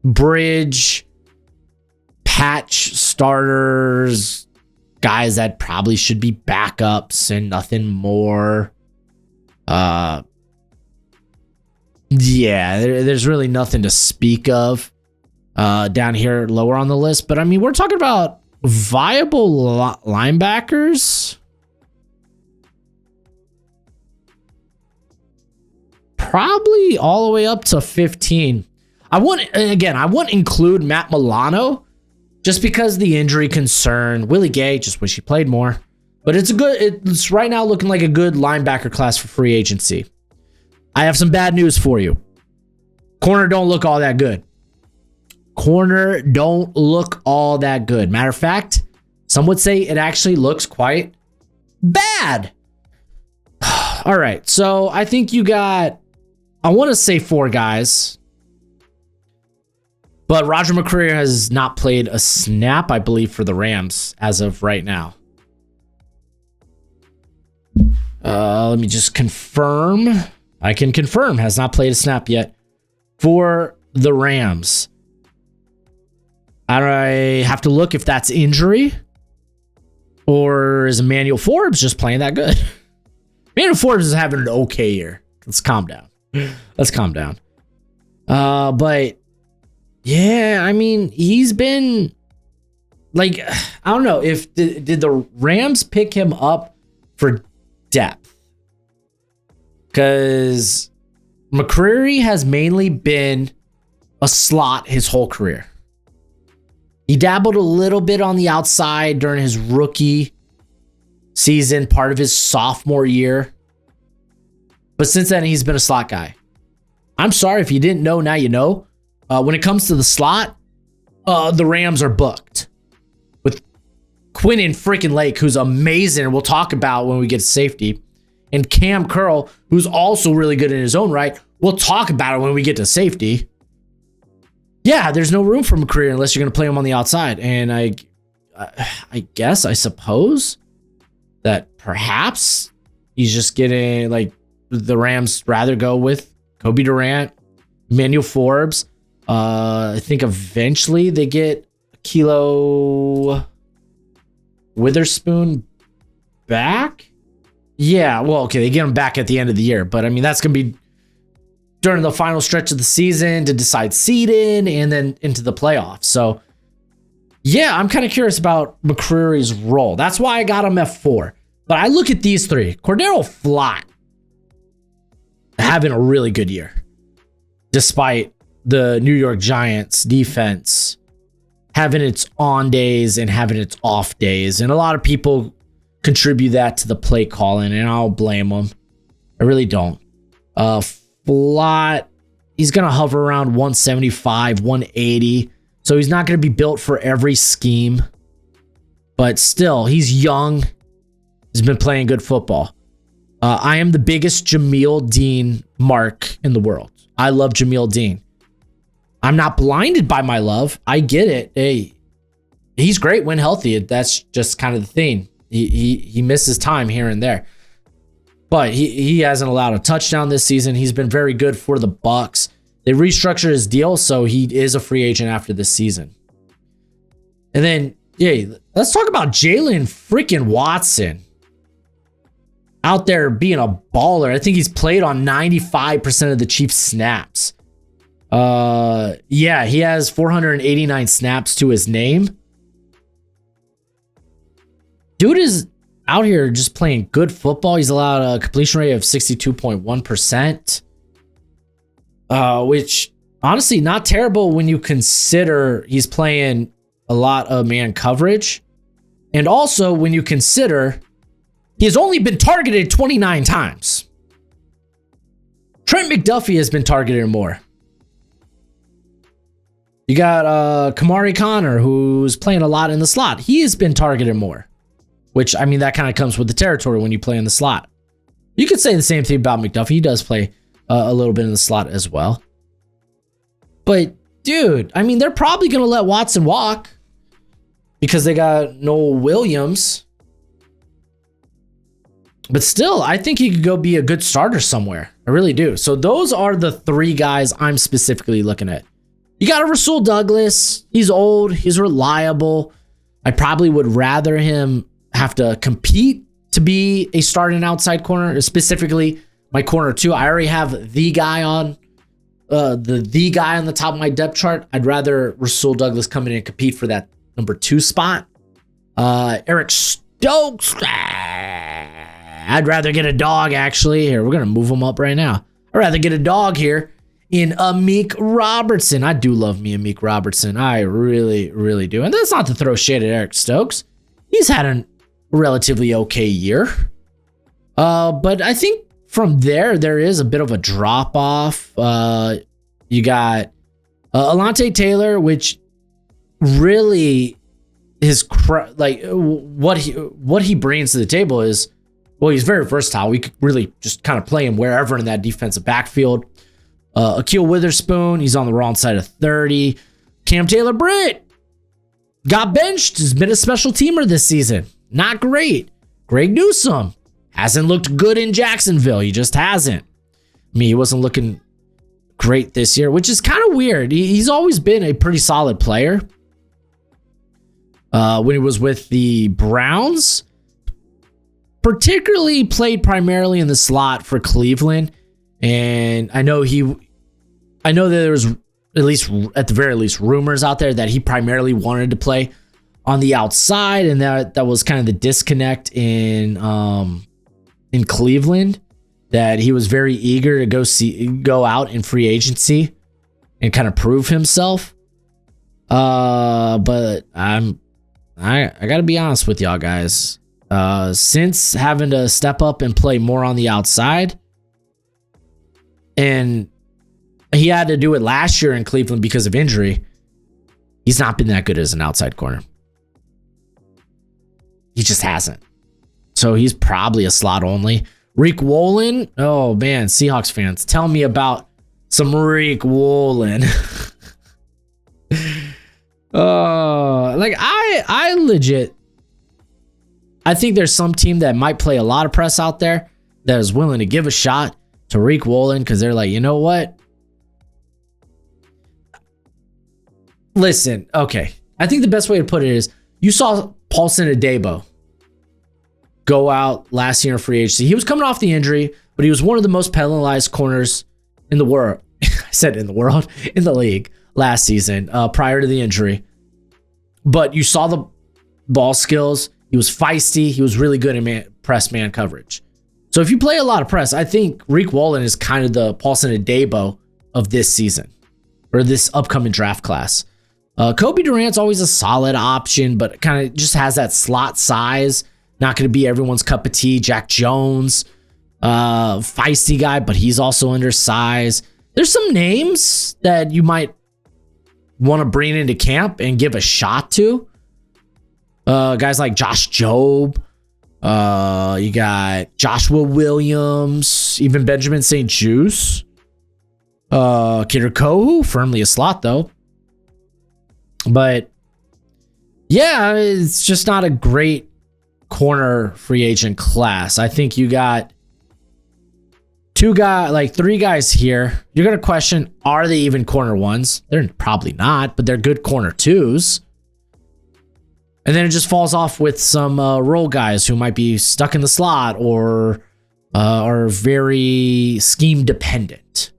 bridge, patch starters, guys that probably should be backups and nothing more. Yeah, there's really nothing to speak of down here lower on the list. But I mean, we're talking about viable linebackers. Probably all the way up to 15. I wouldn't include Matt Milano just because the injury concern. Willie Gay, just wish he played more. But it's right now looking like a good linebacker class for free agency. I have some bad news for you. Corner don't look all that good. Corner don't look all that good. Matter of fact, some would say it actually looks quite bad. All right, so I think you got, I want to say 4 guys, but Roger McCreary has not played a snap, I believe, for the Rams as of right now. Let me just confirm. I can confirm, has not played a snap yet for the Rams. I have to look if that's injury or is Emmanuel Forbes just playing that good? Emmanuel Forbes is having an okay year. Let's calm down. But yeah, I mean, he's been like, I don't know if did the Rams pick him up for depth? Because McCreary has mainly been a slot his whole career. He dabbled a little bit on the outside during his rookie season, part of his sophomore year. But since then, he's been a slot guy. I'm sorry if you didn't know, now you know. When it comes to the slot, the Rams are booked. With Quinnen freaking Lake, who's amazing, and we'll talk about when we get to safety. And Cam Curl, who's also really good in his own right. We'll talk about it when we get to safety. Yeah, there's no room for McCreary unless you're going to play him on the outside. And I suppose that perhaps he's just getting, like, the Rams rather go with Kobe Durant, Emmanuel Forbes. I think eventually they get Kilo Witherspoon back. Yeah, well, okay, they get him back at the end of the year. But, I mean, that's going to be during the final stretch of the season to decide seeding and then into the playoffs. So, yeah, I'm kind of curious about McCreary's role. That's why I got him F4. But I look at these 3. Cordero Flott having a really good year, despite the New York Giants defense having its on days and having its off days. And a lot of people contribute that to the play calling, and I'll blame them. I really don't. Flott, he's going to hover around 175, 180. So he's not going to be built for every scheme. But still, he's young. He's been playing good football. I am the biggest Jameel Dean mark in the world. I love Jameel Dean. I'm not blinded by my love. I get it. Hey, he's great when healthy. That's just kind of the thing. He misses time here and there. But he hasn't allowed a touchdown this season. He's been very good for the Bucs. They restructured his deal, so he is a free agent after this season. And then, yeah, let's talk about Jalen freaking Watson. Out there being a baller. I think he's played on 95% of the Chiefs' snaps. Yeah, he has 489 snaps to his name. Dude is out here just playing good football. He's allowed a completion rate of 62.1%, which honestly not terrible when you consider he's playing a lot of man coverage. And also when you consider he has only been targeted 29 times. Trent McDuffie has been targeted more. You got Kamari Connor, who's playing a lot in the slot. He has been targeted more. Which, I mean, that kind of comes with the territory when you play in the slot. You could say the same thing about McDuffie. He does play a little bit in the slot as well. But, dude, I mean, they're probably going to let Watson walk because they got Noel Williams. But still, I think he could go be a good starter somewhere. I really do. So those are the 3 guys I'm specifically looking at. You got a Rasul Douglas. He's old. He's reliable. I probably would rather him have to compete to be a starting outside corner, specifically my corner 2. I already have the guy on the guy on the top of my depth chart. I'd rather Rasul Douglas come in and compete for that number 2 spot. Eric Stokes. I'd rather get a dog, actually. Here, we're going to move him up right now. I'd rather get a dog here in Amik Robertson. I do love me Amik Robertson. I really, really do. And that's not to throw shade at Eric Stokes. He's had a relatively okay year. But I think from there is a bit of a drop off. You got Alontae Taylor, which really his what he brings to the table is, well, he's very versatile. We could really just kind of play him wherever in that defensive backfield. Akil Witherspoon, he's on the wrong side of 30. Cam Taylor-Britt got benched, has been a special teamer this season. Not great. Greg Newsome hasn't looked good in Jacksonville. He just hasn't. I mean, he wasn't looking great this year, which is kind of weird. He's always been a pretty solid player. When he was with the Browns, particularly played primarily in the slot for Cleveland. And I know that there was at the very least rumors out there that he primarily wanted to play on the outside, and that was kind of the disconnect in Cleveland, that he was very eager to go out in free agency and kind of prove himself. But I got to be honest with y'all guys. Since having to step up and play more on the outside, and he had to do it last year in Cleveland because of injury, he's not been that good as an outside corner. He just hasn't. So he's probably a slot only. Rick Woolen. Oh man, Seahawks fans, tell me about some Rick Woolen. I legit, I think there's some team that might play a lot of press out there that is willing to give a shot to Rick Woolen because they're like, you know what? Listen, okay. I think the best way to put it is, you saw Paulson Adebo go out last year in free agency. He was coming off the injury, but he was one of the most penalized corners in the world. I said in the league last season, prior to the injury. But you saw the ball skills. He was feisty. He was really good in press man coverage. So if you play a lot of press, I think Rick Woolen is kind of the Paulson Adebo of this season, or this upcoming draft class. Kobe Durant's always a solid option, but kind of just has that slot size. Not going to be everyone's cup of tea. Jack Jones, feisty guy, but he's also undersized. There's some names that you might want to bring into camp and give a shot to. Guys like Josh Jobe. You got Joshua Williams, even Benjamin St. Juste. Kidder Kohu, firmly a slot though. But yeah, it's just not a great corner free agent class. I think you got three guys here. You're going to question, are they even corner ones? They're probably not, but they're good corner twos. And then it just falls off with some role guys who might be stuck in the slot or are very scheme dependent.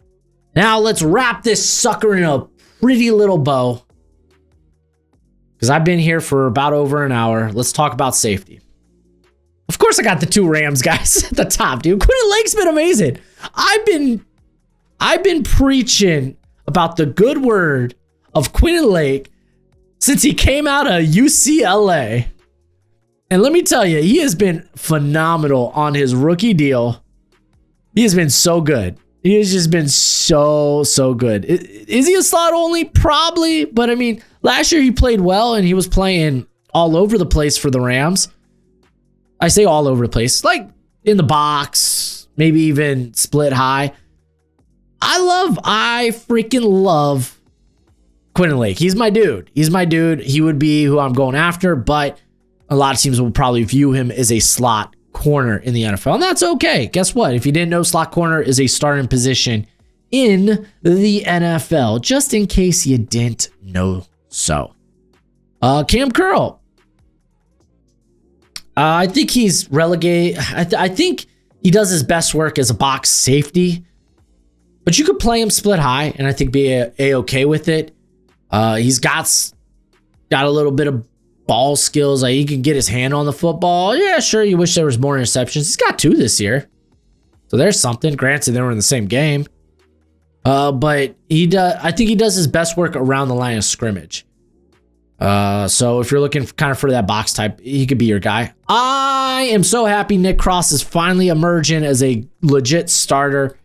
Now let's wrap this sucker in a pretty little bow, because I've been here for about over an hour. Let's talk about safety. Of course, I got the two Rams guys at the top, dude. Quentin Lake's been amazing. I've been preaching about the good word of Quentin Lake since he came out of UCLA. And let me tell you, he has been phenomenal on his rookie deal. He has been so good. He has just been so good. Is he a slot only? Probably. But I mean, last year he played well and he was playing all over the place for the Rams. I say all over the place, like in the box, maybe even split high. I freaking love Quentin Lake. He's my dude. He would be who I'm going after, but a lot of teams will probably view him as a slot corner in the NFL, and that's okay. Guess what? If you didn't know, slot corner is a starting position in the NFL, just in case you didn't know so. Cam Curl. I think he's relegated. I think he does his best work as a box safety, but you could play him split high, and I think be a-okay with it. He's got a little bit of ball skills. Like, he can get his hand on the football. Yeah, sure. You wish there was more interceptions. He's got 2 this year, so there's something. Granted, they were in the same game, but I think he does his best work around the line of scrimmage. So if you're looking kind of for that box type, he could be your guy. I am so happy Nick Cross is finally emerging as a legit starter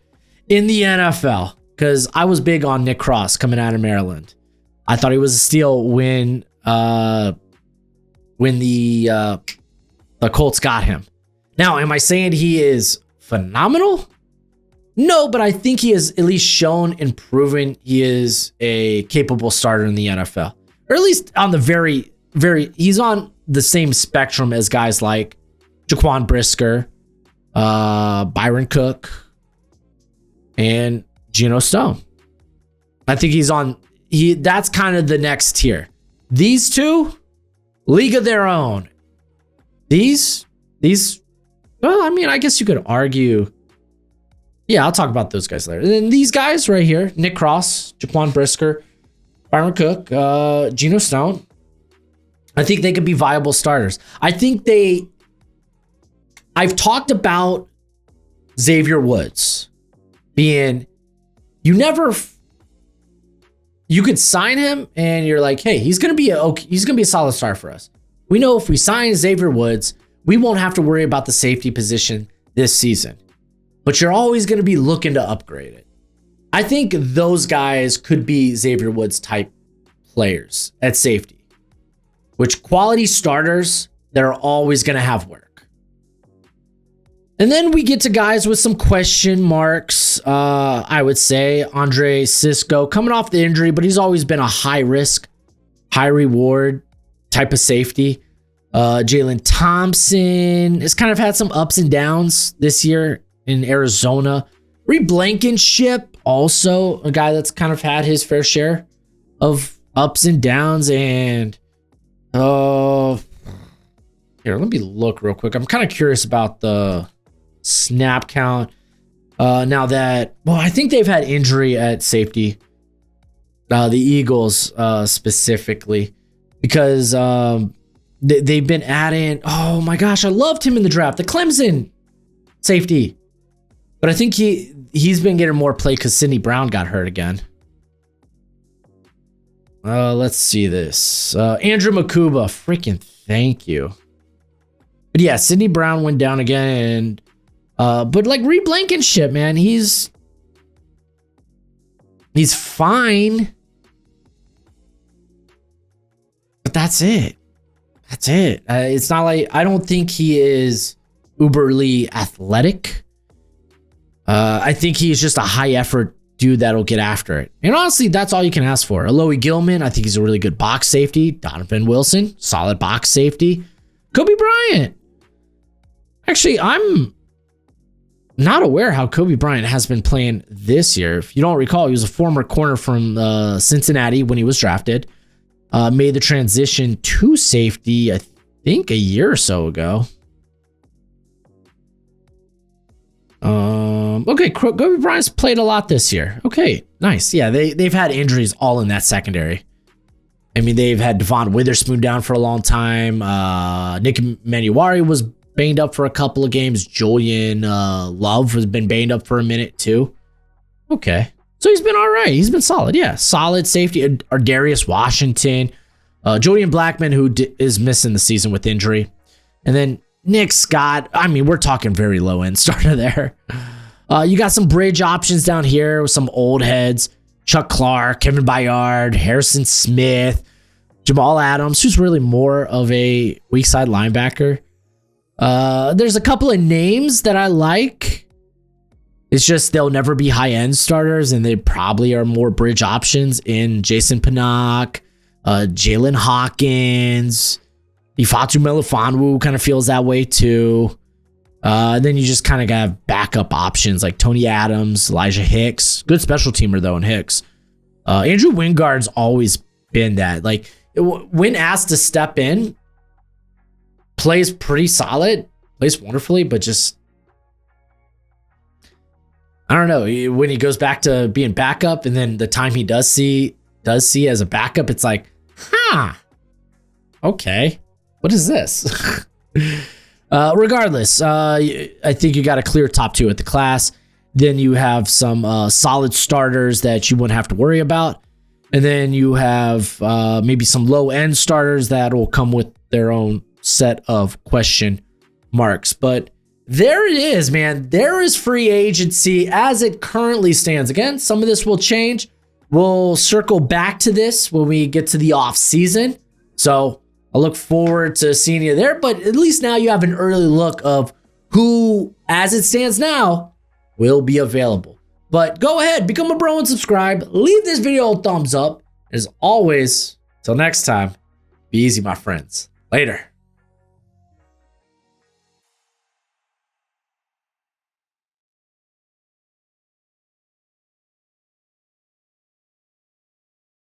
in the NFL, because I was big on Nick Cross coming out of Maryland. I thought he was a steal when the Colts got him. Now, am I saying he is phenomenal? No, but I think he has at least shown and proven he is a capable starter in the NFL. Or at least on the he's on the same spectrum as guys like Jaquan Brisker, Byron Cook, and Geno Stone. I think that's kind of the next tier. These two, league of their own. These, well, I mean, I guess you could argue. Yeah, I'll talk about those guys later. And then these guys right here, Nick Cross, Jaquan Brisker, Byron Cook, Geno Stone, I think they could be viable starters. I've talked about Xavier Woods being, you could sign him and you're like, hey, he's going to be a solid star for us. We know if we sign Xavier Woods, we won't have to worry about the safety position this season. But you're always going to be looking to upgrade it. I think those guys could be Xavier Woods type players at safety, which quality starters that are always going to have work. And then we get to guys with some question marks. I would say Andre Cisco coming off the injury, but he's always been a high risk, high reward type of safety. Jalen Thompson has kind of had some ups and downs this year in Arizona. Reed Blankenship, also a guy that's kind of had his fair share of ups and downs. And here, let me look real quick. I'm kind of curious about the snap count. Now that, I think they've had injury at safety. The Eagles specifically, because they've been adding, oh my gosh, I loved him in the draft, the Clemson safety. But I think he's been getting more play because Sidney Brown got hurt again. Let's see this. Andrew Makuba, freaking thank you. But yeah, Sidney Brown went down again. But like Reed Blankenship, man, he's fine. But that's it. It's not like, I don't think he is uberly athletic. I think he's just a high effort dude that'll get after it. And honestly, that's all you can ask for. Alohi Gilman, I think he's a really good box safety. Donovan Wilson, solid box safety. Kobe Bryant. Actually, I'm not aware how Kobe Bryant has been playing this year. If you don't recall, he was a former corner from Cincinnati when he was drafted. Made the transition to safety, I think, a year or so ago. Okay, Kobe Bryant's played a lot this year. Okay, nice. Yeah, they've had injuries all in that secondary. I mean, they've had Devon Witherspoon down for a long time. Nick Manuari was banged up for a couple of games. Julian Love has been banged up for a minute too. Okay, so he's been all right. He's been solid. Yeah, solid safety. Darius Washington, Julian Blackman, who is missing the season with injury, and then Nick Scott. I mean, we're talking very low end starter there. You got some bridge options down here with some old heads. Chuck Clark, Kevin Byard, Harrison Smith, Jamal Adams, who's really more of a weak side linebacker. There's a couple of names that I like. It's just they'll never be high end starters, and they probably are more bridge options in Jason Pinnock, Jalen Hawkins, Ifeatu Melifonwu kind of feels that way too. Then you just kind of have backup options like Tony Adams, Elijah Hicks. Good special teamer though in Hicks. Andrew Wingard's always been that. Like when asked to step in, plays pretty solid, plays wonderfully, but just I don't know. When he goes back to being backup, and then the time he does see as a backup, it's like, okay, what is this? Regardless, I think you got a clear top two at the class. Then you have some solid starters that you wouldn't have to worry about. And then you have maybe some low-end starters that will come with their own set of question marks. But there it is, man. There is free agency as it currently stands. Again, some of this will change. We'll circle back to this when we get to the off season. So I look forward to seeing you there. But at least now you have an early look of who, as it stands now, will be available. But go ahead, become a bro and subscribe. Leave this video a thumbs up. As always, till next time, be easy, my friends. Later.